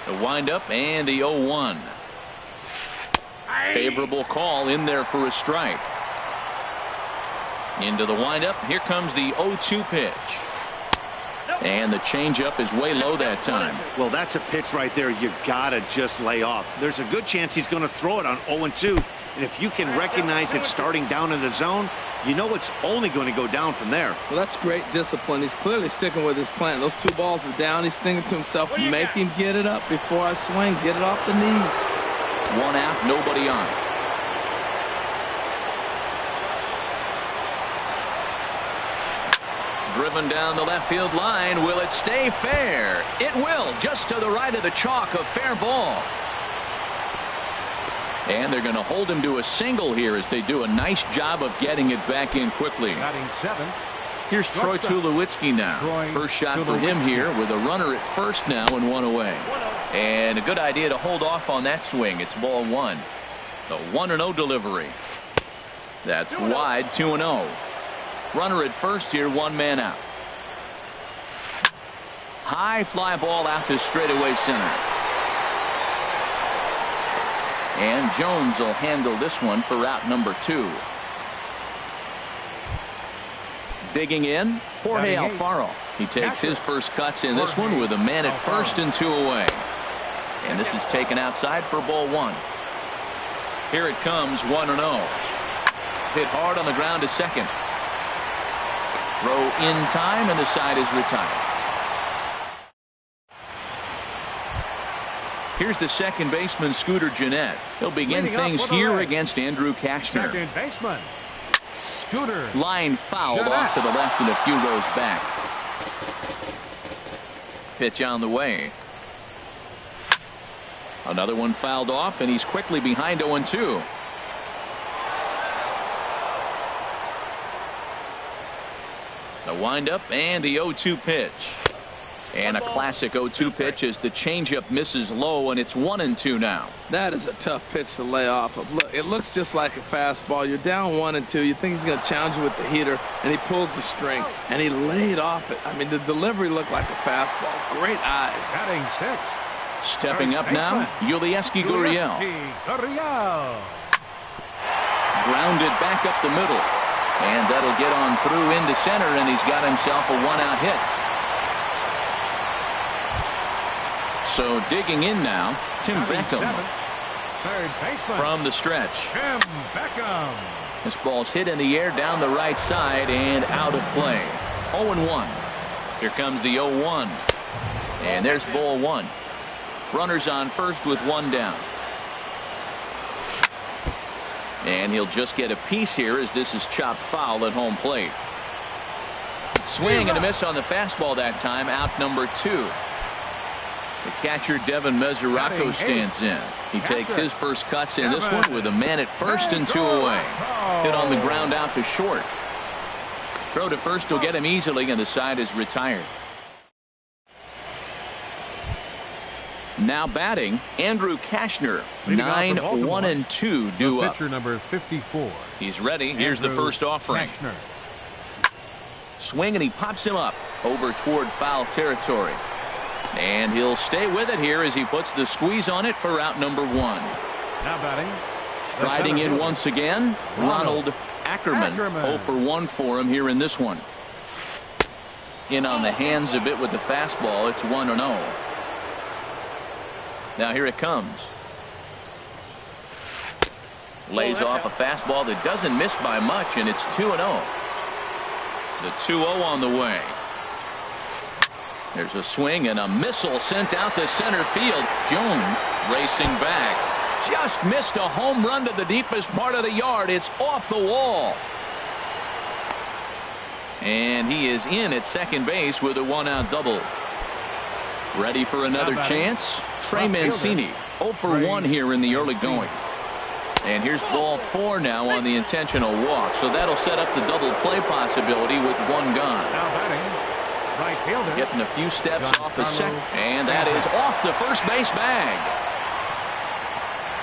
The windup and the 0-1. Favorable call in there for a strike. Into the windup. Here comes the 0-2 pitch. And the changeup is way low that time. Well, that's a pitch right there you gotta just lay off. There's a good chance he's going to throw it on 0-2. And if you can recognize it starting down in the zone, you know it's only going to go down from there. Well, that's great discipline. He's clearly sticking with his plan. Those two balls are down. He's thinking to himself, make him get it up before I swing. Get it off the knees. One out, nobody on. Driven down the left field line. Will it stay fair? It will. Just to the right of the chalk, a fair ball. And they're going to hold him to a single here as they do a nice job of getting it back in quickly. Batting seventh. Here's Troy Tulowitzki now. First shot for him here with a runner at first now and one away. And a good idea to hold off on that swing. It's ball one. The 1-0 delivery. That's wide, 2-0. Runner at first here, one man out. High fly ball out to straightaway center. And Jones will handle this one for out number 2. Digging in, Jorge Alfaro. He takes his first cuts in this one with a man at first and 2 away. And this is taken outside for ball 1. Here it comes, 1-0. Hit hard on the ground to second. Throw in time, and the side is retired. Here's the second baseman, Scooter Gennett. He'll begin things here against Andrew Kashner. Second baseman, Scooter. Line fouled off to the left and a few rows back. Pitch on the way. Another one fouled off, and he's quickly behind 0-2. The windup and the 0-2 pitch. And a classic 0-2 pitch as the changeup misses low, and it's 1-2 now. That is a tough pitch to lay off of. Look, it looks just like a fastball. You're down 1-2. You think he's going to challenge you with the heater, and he pulls the string, and he laid off it. I mean, the delivery looked like a fastball. Great eyes. Batting 6. Stepping up now, Yulieski Gurriel. Grounded back up the middle. And that'll get on through into center, and he's got himself a 1-out hit. So digging in now, Tim Beckham. Third baseman. From the stretch. Tim Beckham. This ball's hit in the air down the right side and out of play. 0-1. Here comes the 0-1. And there's ball 1. Runners on first with one down. And he'll just get a piece here as this is chopped foul at home plate. Swing and a miss on the fastball that time. Out number 2. The catcher Devin Mesoraco stands in. He takes his first cuts in this one with a man at first and 2 away. Hit on the ground out to short. Throw to first will get him easily, and the side is retired. Now batting, Andrew Kashner. 9-1-2 due up. Pitcher number 54. He's ready. Here's the first offering. Kashner. Swing, and he pops him up over toward foul territory. And he'll stay with it here as he puts the squeeze on it for out number 1. Now batting. Riding in once again, Ronald Ackerman. 0 for 1 for him here in this one. In on the hands a bit with the fastball. It's 1-0. Now here it comes. Lays off a fastball that doesn't miss by much, and it's 2-0. The 2-0 on the way. There's a swing and a missile sent out to center field. Jones racing back. Just missed a home run to the deepest part of the yard. It's off the wall. And he is in at second base with a 1-out double. Ready for another chance? Trey Mancini. 0 for 1 here in the early going. And here's ball 4 now on the intentional walk. So that'll set up the double play possibility with 1 gone. Now batting. Right fielder. Getting a few steps off the second. And that is off the first base bag.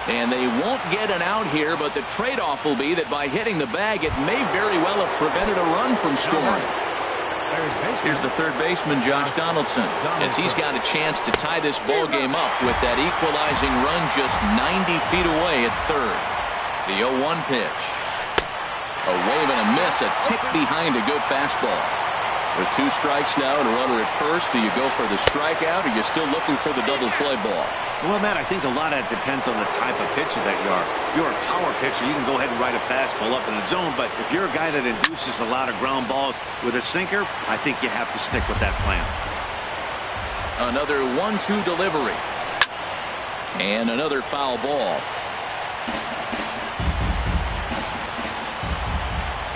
And they won't get an out here, but the trade-off will be that by hitting the bag, it may very well have prevented a run from scoring. Here's the third baseman, Josh Donaldson, as he's got a chance to tie this ball game up with that equalizing run just 90 feet away at third. The 0-1 pitch. A wave and a miss, a tick behind a good fastball. With 2 strikes now and a runner at first, do you go for the strikeout, or are you still looking for the double play ball? Well, Matt, I think a lot of that depends on the type of pitcher that you are. If you're a power pitcher, you can go ahead and ride a fastball up in the zone. But if you're a guy that induces a lot of ground balls with a sinker, I think you have to stick with that plan. Another 1-2 delivery. And another foul ball.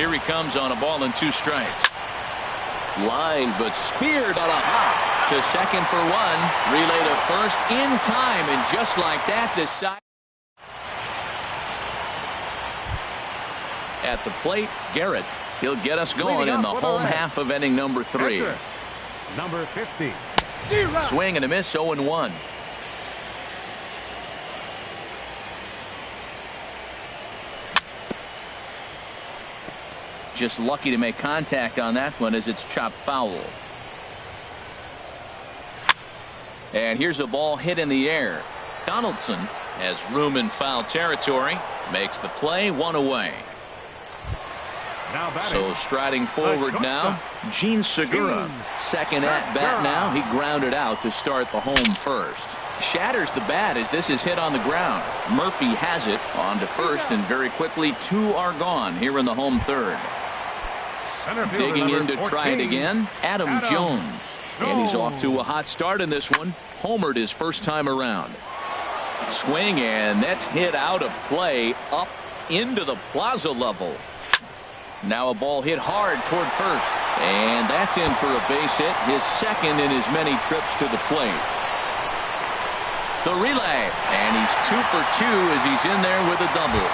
Here he comes on a ball and 2 strikes. Line, but speared on a hop. To second for 1. Relay to first in time, and just like that, the side. At the plate, Garrett. He'll get us going in the home half of inning number 3. Number 50. Swing and a miss, 0-1. Just lucky to make contact on that one as it's chopped foul. And here's a ball hit in the air. Donaldson has room in foul territory. Makes the play, 1 away. So striding forward now, Gene Segura. Second at bat now. He grounded out to start the home first. Shatters the bat as this is hit on the ground. Murphy has it on to first, and very quickly 2 are gone here in the home third. Digging in to try it again, Adam Jones. And he's off to a hot start in this one. Homered his first time around. Swing, and that's hit out of play up into the plaza level. Now a ball hit hard toward first. And that's in for a base hit, his second in his many trips to the plate. The relay, and he's 2 for 2 as he's in there with a double.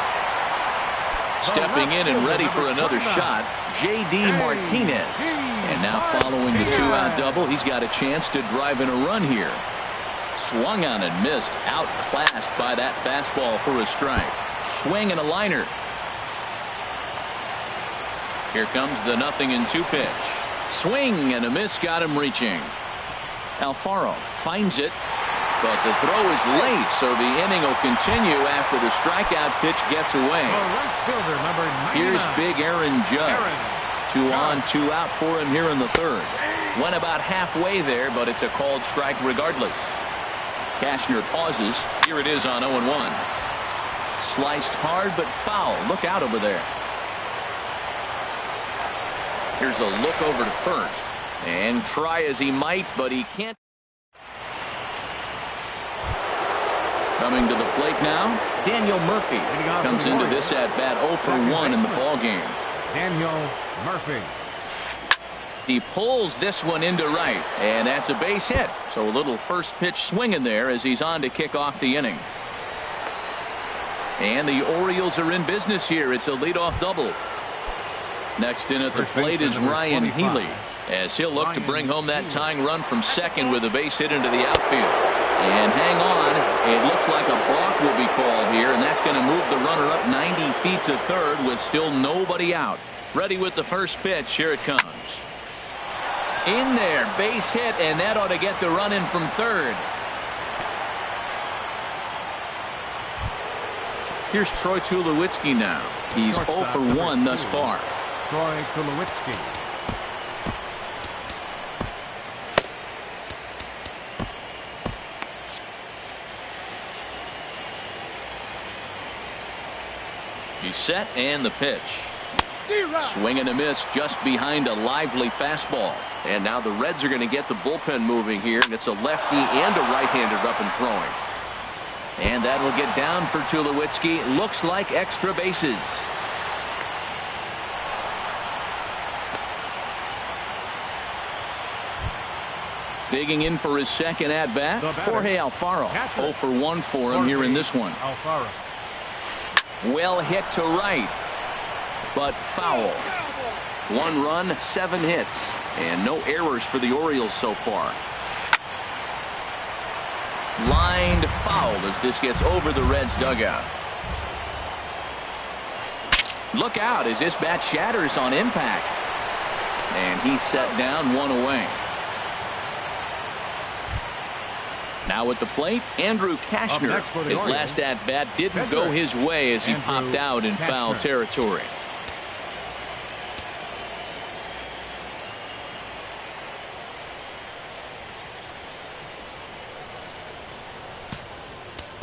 Stepping in and ready for another shot, J.D. Martinez. And now following the 2-out double, he's got a chance to drive in a run here. Swung on and missed, outclassed by that fastball for a strike. Swing and a liner. Here comes the 0-2 pitch. Swing and a miss, got him reaching. Alfaro finds it, but the throw is late, so the inning will continue after the strikeout pitch gets away. Here's big Aaron Judge. 2 on, 2 out for him here in the third. Went about halfway there, but it's a called strike regardless. Cashner pauses. Here it is on 0-1. Sliced hard but foul. Look out over there. Here's a look over to first. And try as he might, but he can't. Coming to the plate now, Daniel Murphy comes into this at bat 0 for 1 in the ball game. Daniel Murphy. He pulls this one into right, and that's a base hit. So a little first pitch swinging there as he's on to kick off the inning. And the Orioles are in business here. It's a leadoff double. Next in at the plate is Ryan Healy, as he'll look to bring home that tying run from second with a base hit into the outfield. And hang on, it looks like a balk will be called here, and that's going to move the runner up 90 feet to third with still nobody out. Ready with the first pitch. Here it comes. In there, base hit, and that ought to get the run in from third. Here's Troy Tulowitzki now. He's 0 for 1 thus far. Troy Tulowitzki. He's set, and the pitch. Swing and a miss just behind a lively fastball. And now the Reds are going to get the bullpen moving here, and it's a lefty and a right-hander up and throwing. And that will get down for Tulowitzki. Looks like extra bases. Digging in for his second at-bat, Jorge Alfaro. 0 for 1 for him here in this one. Alfaro. Well hit to right, but foul. 1 run, 7 hits, and no errors for the Orioles so far. Lined foul as this gets over the Reds dugout. Look out as this bat shatters on impact. And he's set down, 1 away. Now at the plate, Andrew Kashner. His last at-bat didn't go his way as he popped out in foul territory.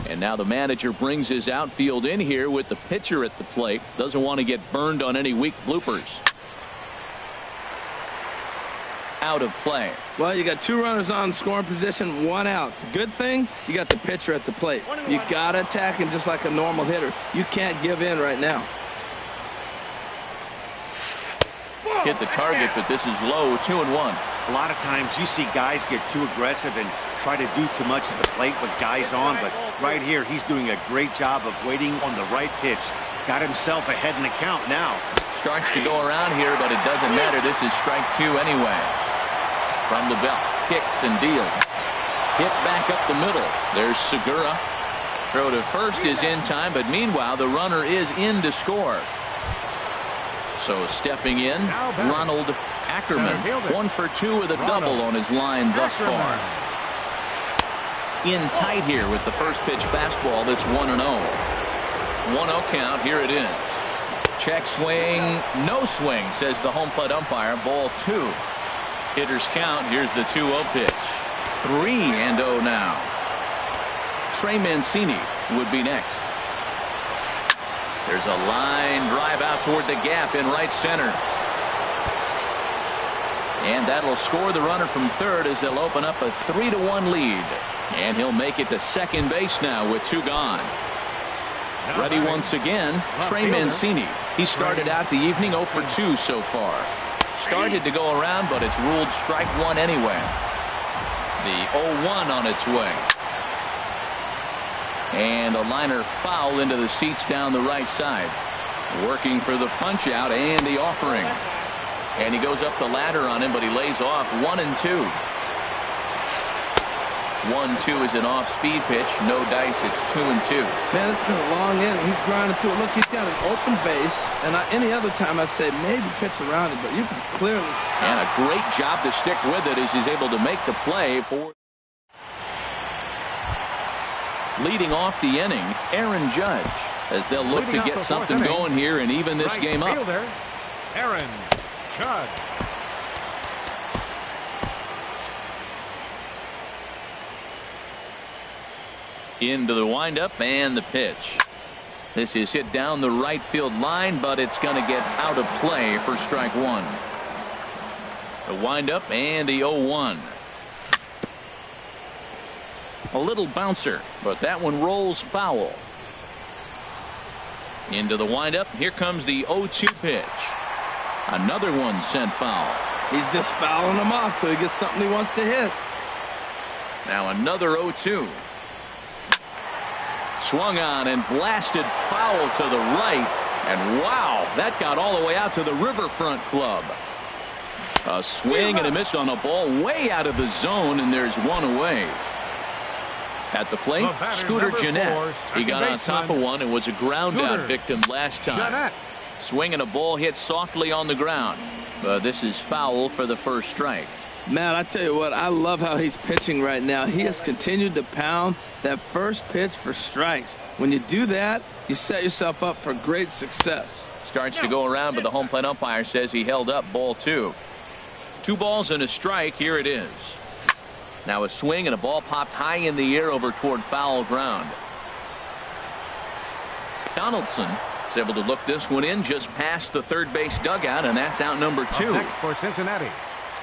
And now the manager brings his outfield in here with the pitcher at the plate. Doesn't want to get burned on any weak bloopers. Out of play. Well, you got 2 runners on scoring position, 1 out. Good thing, you got the pitcher at the plate. You got to attack him just like a normal hitter. You can't give in right now. Hit the target, but this is low, 2-1. A lot of times you see guys get too aggressive and try to do too much at the plate with guys on, but right here he's doing a great job of waiting on the right pitch. Got himself ahead in the count now. Starts to go around here, but it doesn't matter. This is strike 2 anyway. From the belt, kicks and deals. Hit back up the middle. There's Segura. Throw to first is in time, but meanwhile the runner is in to score. So stepping in, Ronald Ackerman. 1 for 2 with a double on his line thus far. In tight here with the first pitch fastball that's 1-0. 1-0 count. Here it is. Check swing. No swing, says the home plate umpire. Ball 2. Hitters count. Here's the 2-0 pitch. 3-0 now. Trey Mancini would be next. There's a line drive out toward the gap in right center. And that'll score the runner from third as they'll open up a 3-1 lead. And he'll make it to second base now with 2 gone. Ready once again, Trey Mancini. He started out the evening 0 for 2 so far. Started to go around, but it's ruled strike 1 anyway. The 0-1 on its way. And a liner foul into the seats down the right side. Working for the punch out and the offering. And he goes up the ladder on him, but he lays off 1-2. 1-2 is an off-speed pitch. No dice. It's 2-2. Man, it's been a long inning. He's grinding through it. Look, he's got an open base. And any other time I'd say maybe pitch around it, but you can clearly. And a great job to stick with it as he's able to make the play for. Leading off the inning, Aaron Judge, as they'll look to get something going here and even this game up. Aaron Judge. Into the windup and the pitch. This is hit down the right field line, but it's going to get out of play for strike 1. The windup and the 0-1. A little bouncer, but that one rolls foul. Into the windup. Here comes the 0-2 pitch. Another one sent foul. He's just fouling them off till he gets something he wants to hit. Now another 0-2. Swung on and blasted foul to the right. And wow, that got all the way out to the Riverfront Club. A swing and a miss on a ball way out of the zone, and there's 1 away. At the plate, Scooter Gennett. He got on top of one and was a ground out victim last time. Swinging a ball hit softly on the ground. But this is foul for the first strike. Man, I tell you what, I love how he's pitching right now. He has continued to pound that first pitch for strikes. When you do that, you set yourself up for great success. Starts to go around, but the home plate umpire says he held up ball 2. 2 balls and a strike. Here it is. Now a swing and a ball popped high in the air over toward foul ground. Donaldson is able to look this one in just past the third base dugout, and that's out number 2. Next for Cincinnati.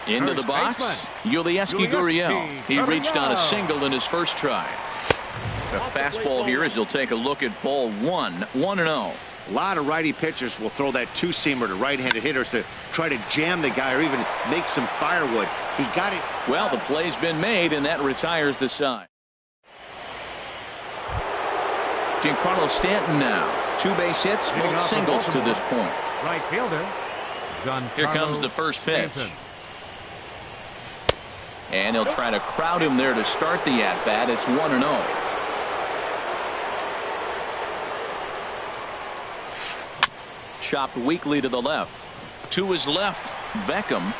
Into the box, Yulieski Gurriel. He reached on a single in his first try. A fastball here as he'll take a look at ball 1. 1-0. A lot of righty pitchers will throw that two-seamer to right-handed hitters to try to jam the guy or even make some firewood. He got it. Well, the play's been made, and that retires the side. Giancarlo Stanton now. 2 base hits, both singles to this point. Right fielder. Here comes the first pitch. And he'll try to crowd him there to start the at-bat. It's 1-0. Chopped weakly to the left. To his left, Beckham.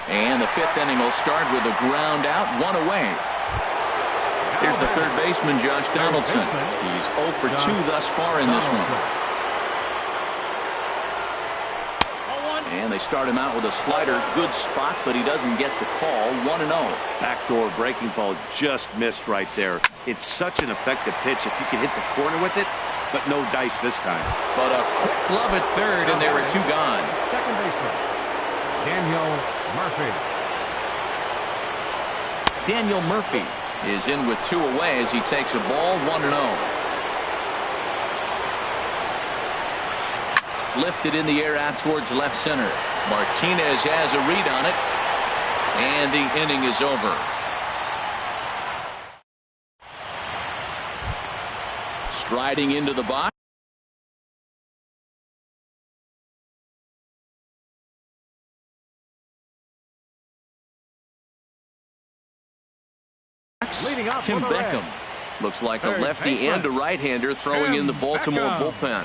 And the 5th inning will start with a ground out, 1 away. Here's the third baseman, Josh Donaldson. He's 0 for 2 thus far in this one. And they start him out with a slider. Good spot, but he doesn't get the call. 1-0. Backdoor breaking ball just missed right there. It's such an effective pitch if you can hit the corner with it, but no dice this time. But a quick glove at third, and there were 2 gone. Second baseman, Daniel Murphy. Daniel Murphy is in with 2 away as he takes a ball. 1-0. Lifted in the air out towards left center. Martinez has a read on it, and the inning is over. Striding into the box. Tim Beckham looks like a lefty and a right-hander throwing in the Baltimore bullpen.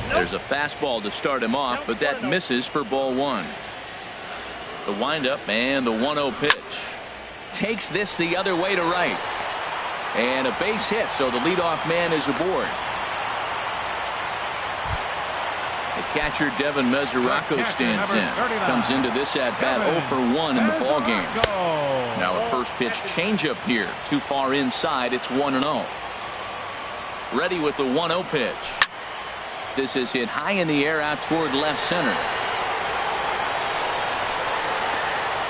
There's a fastball to start him off, but that misses for ball 1. The windup and the 1-0 pitch. Takes this the other way to right. And a base hit, so the leadoff man is aboard. The catcher, Devin Mesoraco, stands in. Comes into this at-bat 0 for 1 in the ballgame. Now a first pitch changeup here. Too far inside. It's 1-0. Ready with the 1-0 pitch. This is hit high in the air out toward left center.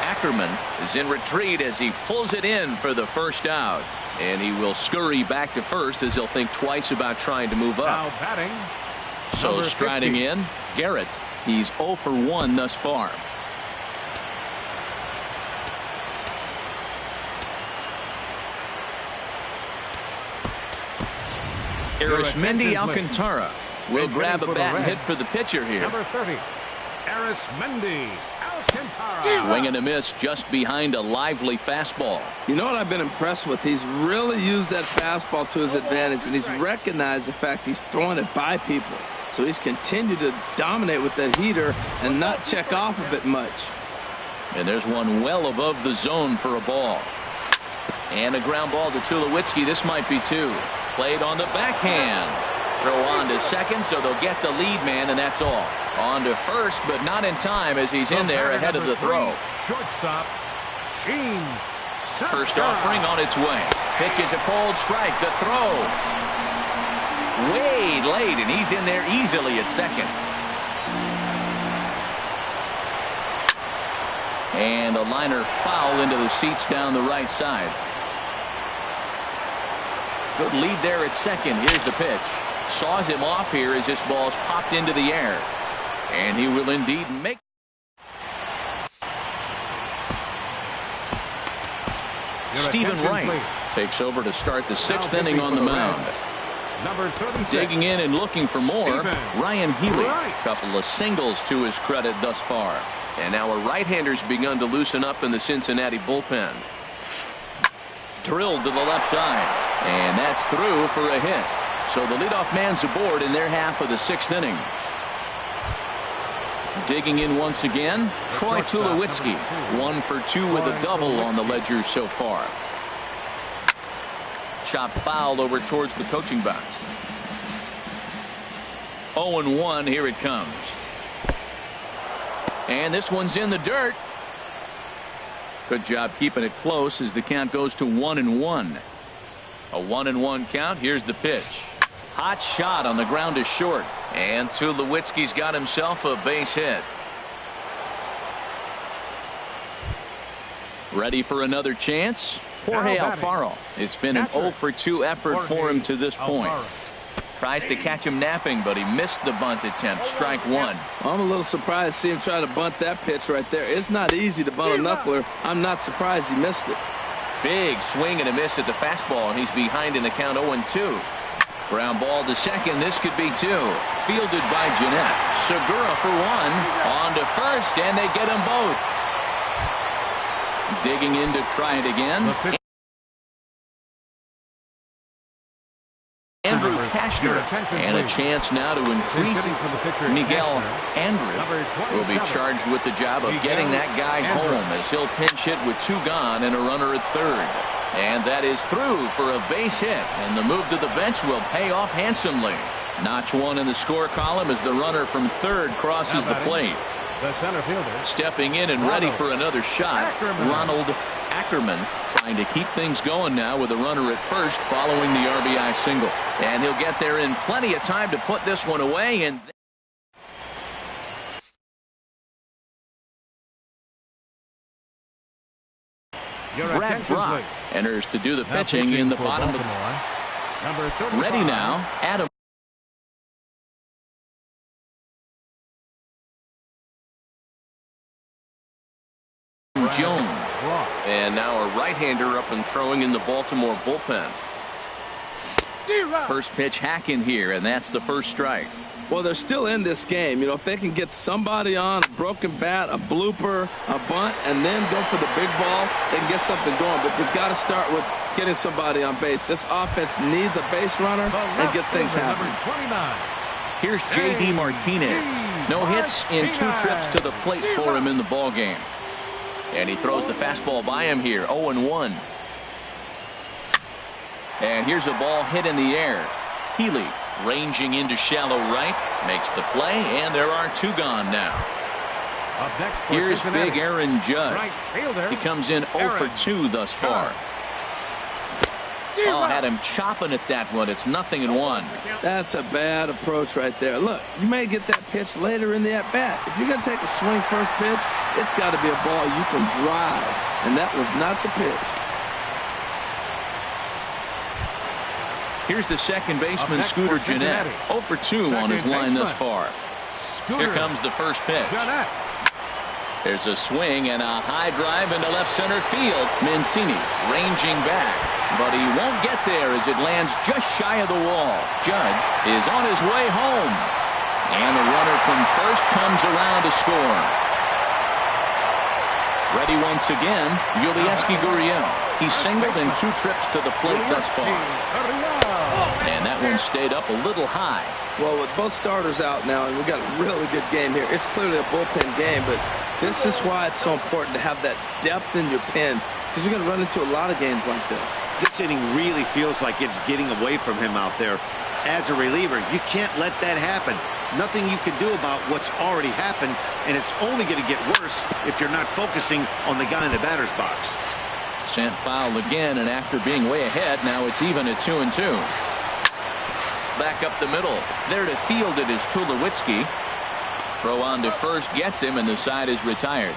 Ackerman is in retreat as he pulls it in for the first out. And he will scurry back to first as he'll think twice about trying to move up. Now batting. So striding in, Garrett. He's 0 for 1 thus far. Arismendi Alcantara will grab a bat and hit for the pitcher here. Number 30, Arismendi Alcantara. Swing and a miss just behind a lively fastball. You know what I've been impressed with? He's really used that fastball to his advantage, and he's recognized the fact he's throwing it by people. So he's continued to dominate with that heater and not check off of it much. And there's one well above the zone for a ball. And a ground ball to Tulowitzki. This might be 2. Played on the backhand. Throw on to second, so they'll get the lead man, and that's all. On to first, but not in time as he's in there ahead of the throw. Shortstop, Sheen. First offering on its way. Pitches a cold strike. The throw. Way late, and he's in there easily at second. And a liner foul into the seats down the right side. Good lead there at second. Here's the pitch. Saws him off here as this ball's popped into the air. And he will indeed make. Stephen Wright takes over to start the 6th inning on the mound. Number 36. Digging in and looking for more, Ryan Healy. Wright. Couple of singles to his credit thus far. And now a right-hander's begun to loosen up in the Cincinnati bullpen. Drilled to the left side. And that's through for a hit. So the leadoff man's aboard in their half of the 6th inning. Digging in once again, Troy Tulowitzki. 1 for 2 with a double on the ledger so far. Chop foul over towards the coaching box. 0-1, here it comes. And this one's in the dirt. Good job keeping it close as the count goes to 1-1. A 1-1 count. Here's the pitch. Hot shot on the ground is short. And Tulowitzki's got himself a base hit. Ready for another chance? Jorge Alfaro. It's been an 0 for 2 effort for him to this point. Tries to catch him napping, but he missed the bunt attempt. Strike 1. I'm a little surprised to see him try to bunt that pitch right there. It's not easy to bunt a knuckler. I'm not surprised he missed it. Big swing and a miss at the fastball, and he's behind in the count 0-2. Ground ball to second. This could be 2. Fielded by Jeanette. Segura for 1. On to first, and they get them both. Digging in to try it again. Andrew Cashner, and a chance now to increase. Miguel Andrews will be charged with the job of getting that guy home as he'll pinch hit with 2 gone and a runner at third. And that is through for a base hit, and the move to the bench will pay off handsomely. Notch 1 in the score column as the runner from third crosses the plate. The center fielder stepping in and ready for another shot. Ronald Ackerman trying to keep things going now with a runner at first following the RBI single. And he'll get there in plenty of time to put this one away. And Brad Brock enters to do the pitching in the bottom of the. Ready now, Adam Jones. And now a right-hander up and throwing in the Baltimore bullpen. First pitch hack in here, and that's the first strike. Well, they're still in this game. You know, if they can get somebody on a broken bat, a blooper, a bunt, and then go for the big ball, they can get something going. But they've got to start with getting somebody on base. This offense needs a base runner and get things happening. Here's J.D. Martinez. No hits in 2 trips to the plate for him in the ball game. And he throws the fastball by him here. 0-1. And here's a ball hit in the air. Healy ranging into shallow right. Makes the play, and there are 2 gone now. Here's big Aaron Judge. He comes in 0 for 2 thus far. Oh, had him chopping at that one. It's 0-1. That's a bad approach right there. Look, you may get that pitch later in the at-bat. If you're going to take a swing first pitch, it's got to be a ball you can drive. And that was not the pitch. Here's the second baseman, Scooter Gennett. 0 for 2 on his line thus far. Here comes the first pitch. There's a swing and a high drive into left center field. Mancini ranging back, but he won't get there as it lands just shy of the wall. Judge is on his way home, and the runner from first comes around to score. Ready once again, Yulieski Gurriel. He's singled in 2 trips to the plate thus far. And that one stayed up a little high. Well, with both starters out now, and we've got a really good game here. It's clearly a bullpen game, but this is why it's so important to have that depth in your pen, because you're going to run into a lot of games like this. This inning really feels like it's getting away from him out there. As a reliever, you can't let that happen. Nothing you can do about what's already happened, and it's only going to get worse if you're not focusing on the guy in the batter's box. Sent foul again, and after being way ahead, now it's even at 2-2. Back up the middle. There to field it is Tulowitzki. Throw on to first gets him, and the side is retired.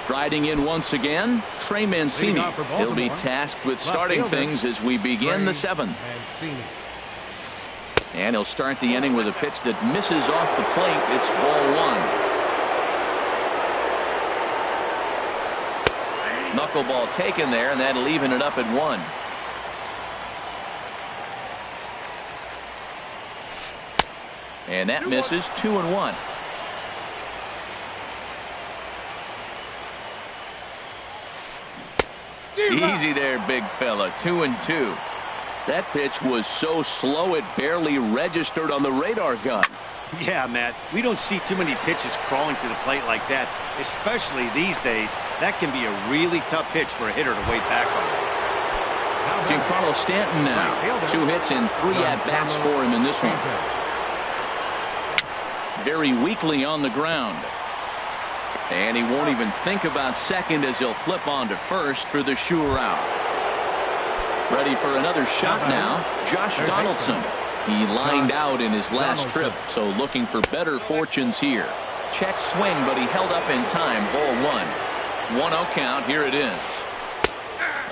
Striding in once again, Trey Mancini. He'll be tasked with starting things as we begin the 7th. And he'll start the inning with a pitch that misses off the plate. It's ball 1. Knuckleball taken there, and that'll even it up at 1. And that misses. 2-1. Easy there, big fella. 2-2. That pitch was so slow it barely registered on the radar gun. Yeah, Matt, we don't see too many pitches crawling to the plate like that, especially these days. That can be a really tough pitch for a hitter to wait back on. Giancarlo Stanton now. 2 hits and 3 at-bats for him in this one. Very weakly on the ground. And he won't even think about second as he'll flip on to first for the sure out. Ready for another shot now, Josh Donaldson. He lined out in his last trip, so looking for better fortunes here. Check swing, but he held up in time. Ball 1. 1-0 count. Here it is.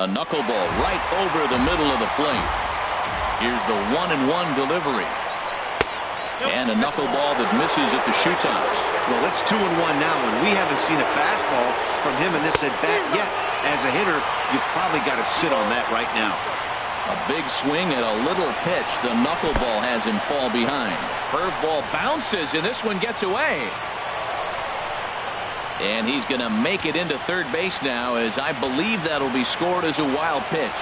A knuckleball right over the middle of the plate. Here's the 1-1 delivery. And a knuckleball that misses at the shoe tops. Well, it's 2-1 now, and we haven't seen a fastball from him in this at-bat yet. As a hitter, you've probably got to sit on that right now. A big swing and a little pitch. The knuckleball has him fall behind. Curveball bounces, and this one gets away. And he's going to make it into third base now, as I believe that'll be scored as a wild pitch.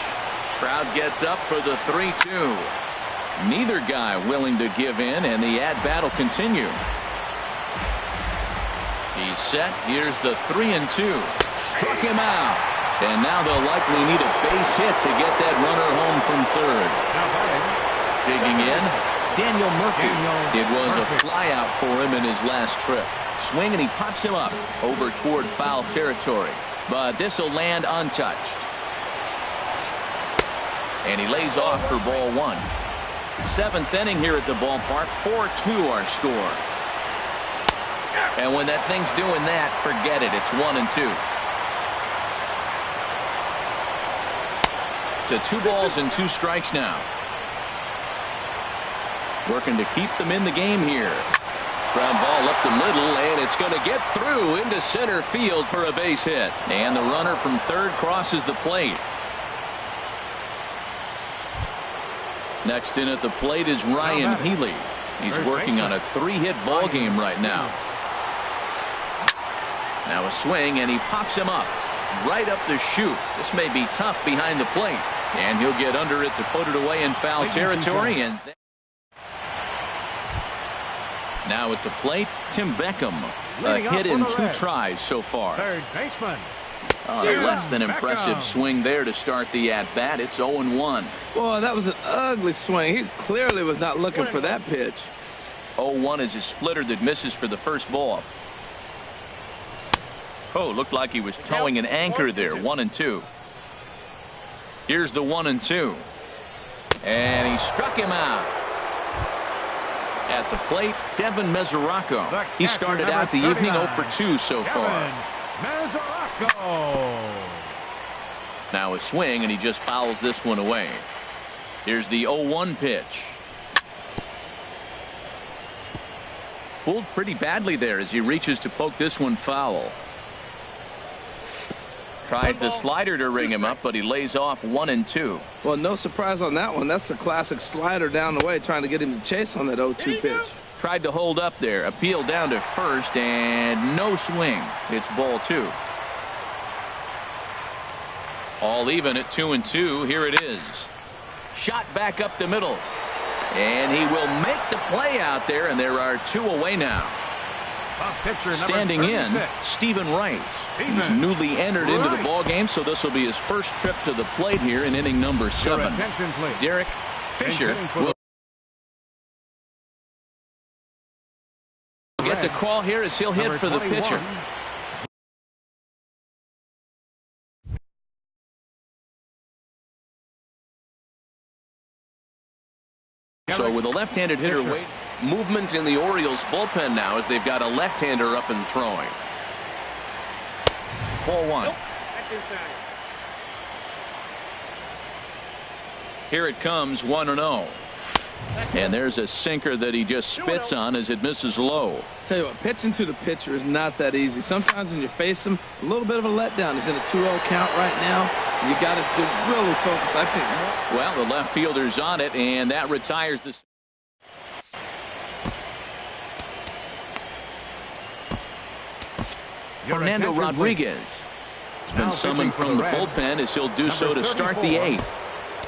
Crowd gets up for the 3-2. Neither guy willing to give in, and the at-bat will continue. He's set. Here's the 3-2. Struck him out. And now they'll likely need a base hit to get that runner home from third. Digging in, Daniel Murphy. It was a flyout for him in his last trip. Swing, and he pops him up over toward foul territory. But this will land untouched. And he lays off for ball 1. 7th inning here at the ballpark. 4-2 our score. And when that thing's doing that, forget it. It's 1-2. To 2 balls and 2 strikes now. Working to keep them in the game here. Ground ball up the middle, and it's going to get through into center field for a base hit. And the runner from third crosses the plate. Next in at the plate is Ryan Healy. He's working on a 3-hit ball game right now. Now a swing, and he pops him up right up the chute. This may be tough behind the plate. And he'll get under it to put it away in foul territory. And now at the plate, Tim Beckham. A hit in 2 tries so far. Third baseman. A less than impressive swing there to start the at-bat. It's 0-1. Boy, that was an ugly swing. He clearly was not looking for that pitch. 0-1 is a splitter that misses for the first ball. Oh, looked like he was towing an anchor there. 1-2. Here's the 1-2. And he struck him out. At the plate, Devin Mesoraco. He started out the evening 0 for 2 so far. Now a swing, and he just fouls this one away. Here's the 0-1 pitch. Fooled pretty badly there as he reaches to poke this one foul. Tries the slider to ring him up, but he lays off 1-2. Well, no surprise on that one. That's the classic slider down the way, trying to get him to chase on that 0-2 pitch. Tried to hold up there. Appeal down to first, and no swing. It's ball 2. All even at 2-2. Here it is. Shot back up the middle. And he will make the play out there, and there are 2 away now. Standing in, Stephen Rice. He's newly entered into the ball game, so this will be his first trip to the plate here in inning number 7. Derek Fisher will get the call here as he'll hit for the pitcher. So with a left-handed hitter, movement in the Orioles bullpen now as they've got a left-hander up and throwing. Ball 1. Here it comes, 1-0. And there's a sinker that he just spits on as it misses low. Tell you what, pitching to the pitcher is not that easy. Sometimes when you face him, a little bit of a letdown. He's in a 2-0 count right now. You got to really focus, I think. Well, the left fielder's on it, and that retires the. Fernando Rodriguez has been summoned from the bullpen as he'll do so to start the 8th.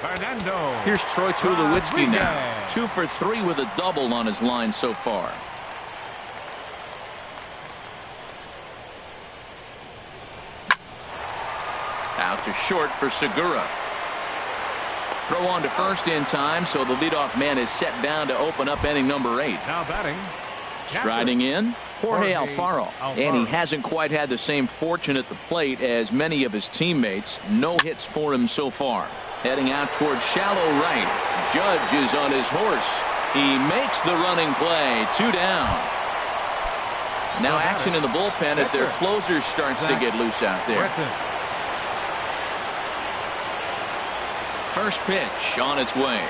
Fernando. Here's Troy Tulowitzki now. Rodriguez. 2 for 3 with a double on his line so far. Out to short for Segura. Throw on to first in time, so the leadoff man is set down to open up inning number 8. Now batting. Striding in, Jorge Jorge Alfaro. And he hasn't quite had the same fortune at the plate as many of his teammates. No hits for him so far. Heading out towards shallow right. Judge is on his horse. He makes the running play. 2 down. Now action in the bullpen as their closer starts to get loose out there. First pitch on its way.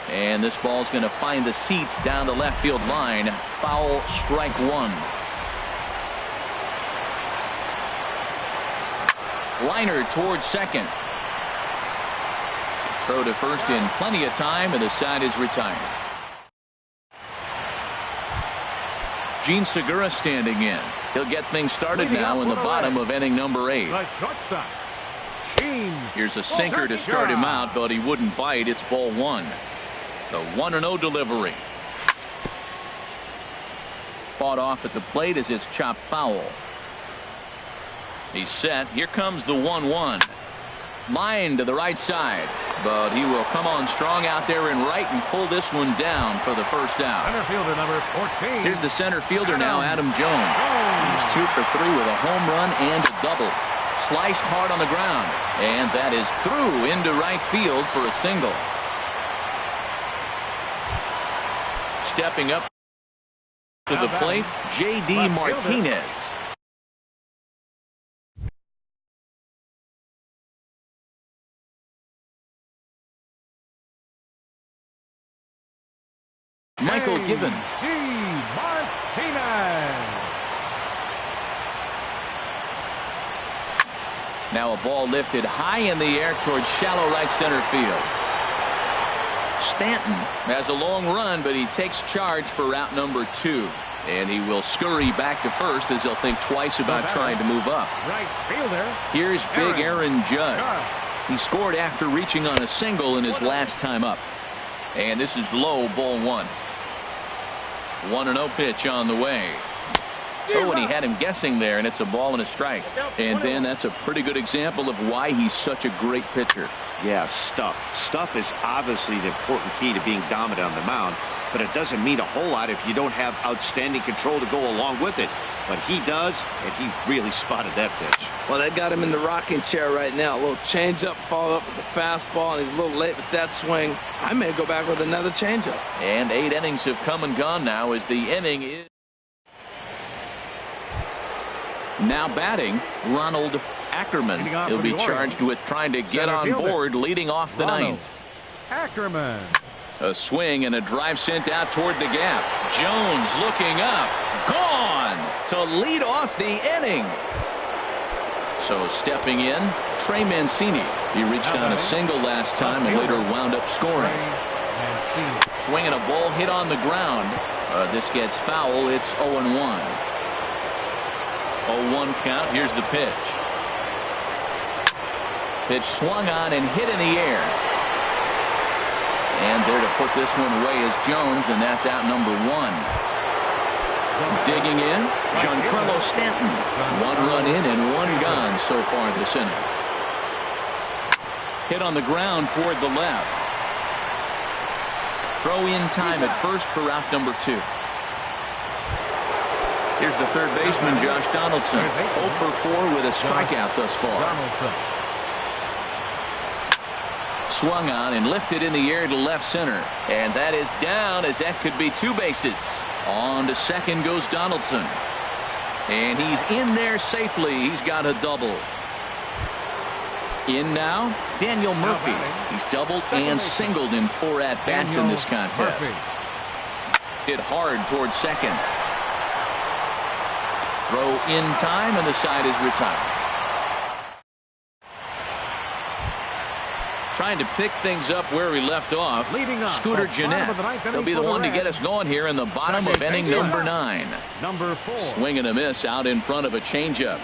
And this ball's going to find the seats down the left field line. Foul, strike 1. Liner towards second. Throw to first in plenty of time, and the side is retired. Gene Segura standing in. He'll get things started now in the bottom of inning number 8. The shortstop. Here's a sinker to start him out, but he wouldn't bite. It's ball 1. The 1-0 delivery. Fought off at the plate as it's chopped foul. He's set. Here comes the 1-1. Line to the right side, but he will come on strong out there in right and pull this one down for the first out. Center fielder number 14. Here's the center fielder now, Adam Jones. He's 2 for 3 with a home run and a double. Sliced hard on the ground, and that is through into right field for a single. Stepping up to the plate, J.D. Martinez. Michael Gibbons. J.D. Martinez. Now a ball lifted high in the air towards shallow right center field. Stanton has a long run, but he takes charge for route number 2. And he will scurry back to first as he'll think twice about trying to move up. Right fielder. Here's big Aaron Judge. He scored after reaching on a single in his last time up. And this is low, ball 1. 1-0 pitch on the way. Oh, and he had him guessing there, and it's a ball and a strike. And then that's a pretty good example of why he's such a great pitcher. Yeah, stuff. Stuff is obviously the important key to being dominant on the mound, but it doesn't mean a whole lot if you don't have outstanding control to go along with it. But he does, and he really spotted that pitch. Well, that got him in the rocking chair right now. A little changeup, follow up with the fastball, and he's a little late with that swing. I may go back with another changeup. And 8 innings have come and gone now as the inning is. Now batting, Ronald Ackerman. He'll be charged with trying to get on board leading off the 9th. Ackerman. A swing and a drive sent out toward the gap. Jones looking up. Gone to lead off the inning. So stepping in, Trey Mancini. He reached on a single last time and later wound up scoring. Swinging a ball hit on the ground. This gets foul. It's 0-1. 0-1 count. Here's the pitch. Pitch swung on and hit in the air. And there to put this one away is Jones, and that's out number 1. Digging in, Giancarlo Stanton. 1 run in and 1 gone so far this inning. Hit on the ground toward the left. Throw in time at first for out number 2. Here's the third baseman, Josh Donaldson. 0 for 4 with a strikeout thus far. Swung on and lifted in the air to left center. And that is down as that could be 2 bases. On to second goes Donaldson. And he's in there safely. He's got a double. In now, Daniel Murphy. He's doubled and singled in 4 at-bats in this contest. Hit hard towards second. Throw in time, and the side is retired. Trying to pick things up where we left off. Scooter Gennett. He'll be the one to get us going here in the bottom of inning number 9. Number 4. Swing and a miss out in front of a changeup.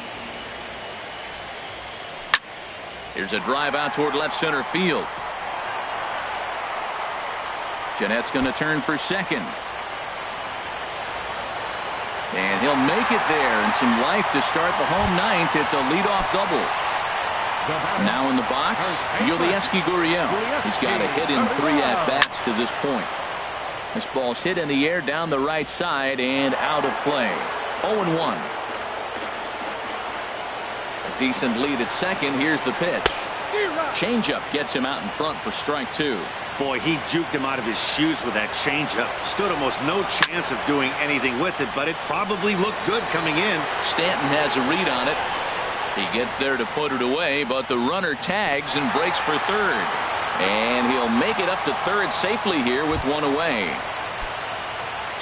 Here's a drive out toward left center field. Jeanette's going to turn for second. And he'll make it there, and some life to start the home ninth. It's a leadoff double. Now in the box, Guriel. He's got a hit in 3 at-bats to this point. This ball's hit in the air down the right side and out of play. 0-1. A decent lead at second. Here's the pitch. Changeup gets him out in front for strike 2. Boy, he juked him out of his shoes with that changeup. Stood almost no chance of doing anything with it, but it probably looked good coming in. Stanton has a read on it. He gets there to put it away, but the runner tags and breaks for third. And he'll make it up to third safely here with one away.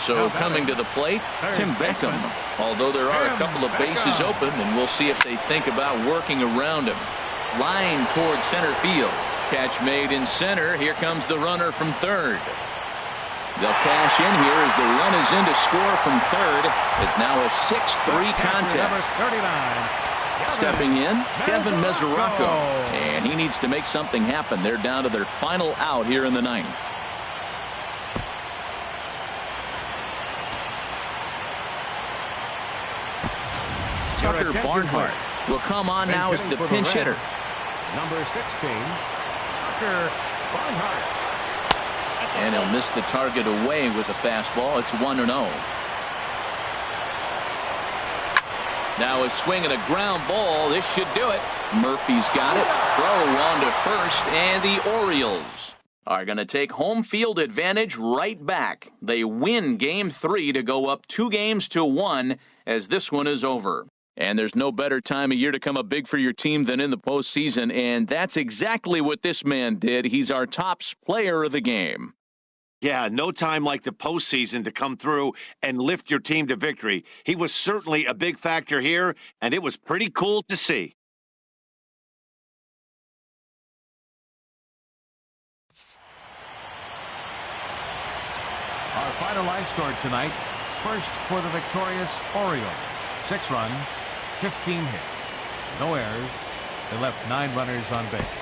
So coming to the plate, Tim Beckham. Although there are a couple of bases open, and we'll see if they think about working around him. Line towards center field. Catch made in center. Here comes the runner from third. They'll cash in here as the run is in to score from third. It's now a 6-3 contest. Stepping in, Kevin Mesoraco. And he needs to make something happen. They're down to their final out here in the ninth. Tucker Barnhart will come on now as the pinch hitter. Number 16, Tucker Barnhart. And he'll miss the target away with the fastball. It's 1-0. Now a swing and a ground ball. This should do it. Murphy's got it. Throw on to first, and the Orioles are going to take home field advantage right back. They win Game 3 to go up 2-1 as this one is over. And there's no better time of year to come up big for your team than in the postseason, and that's exactly what this man did. He's our top player of the game. Yeah, no time like the postseason to come through and lift your team to victory. He was certainly a big factor here, and it was pretty cool to see. Our final line score tonight, first for the victorious Orioles. 6 runs, 15 hits, no errors. They left 9 runners on base.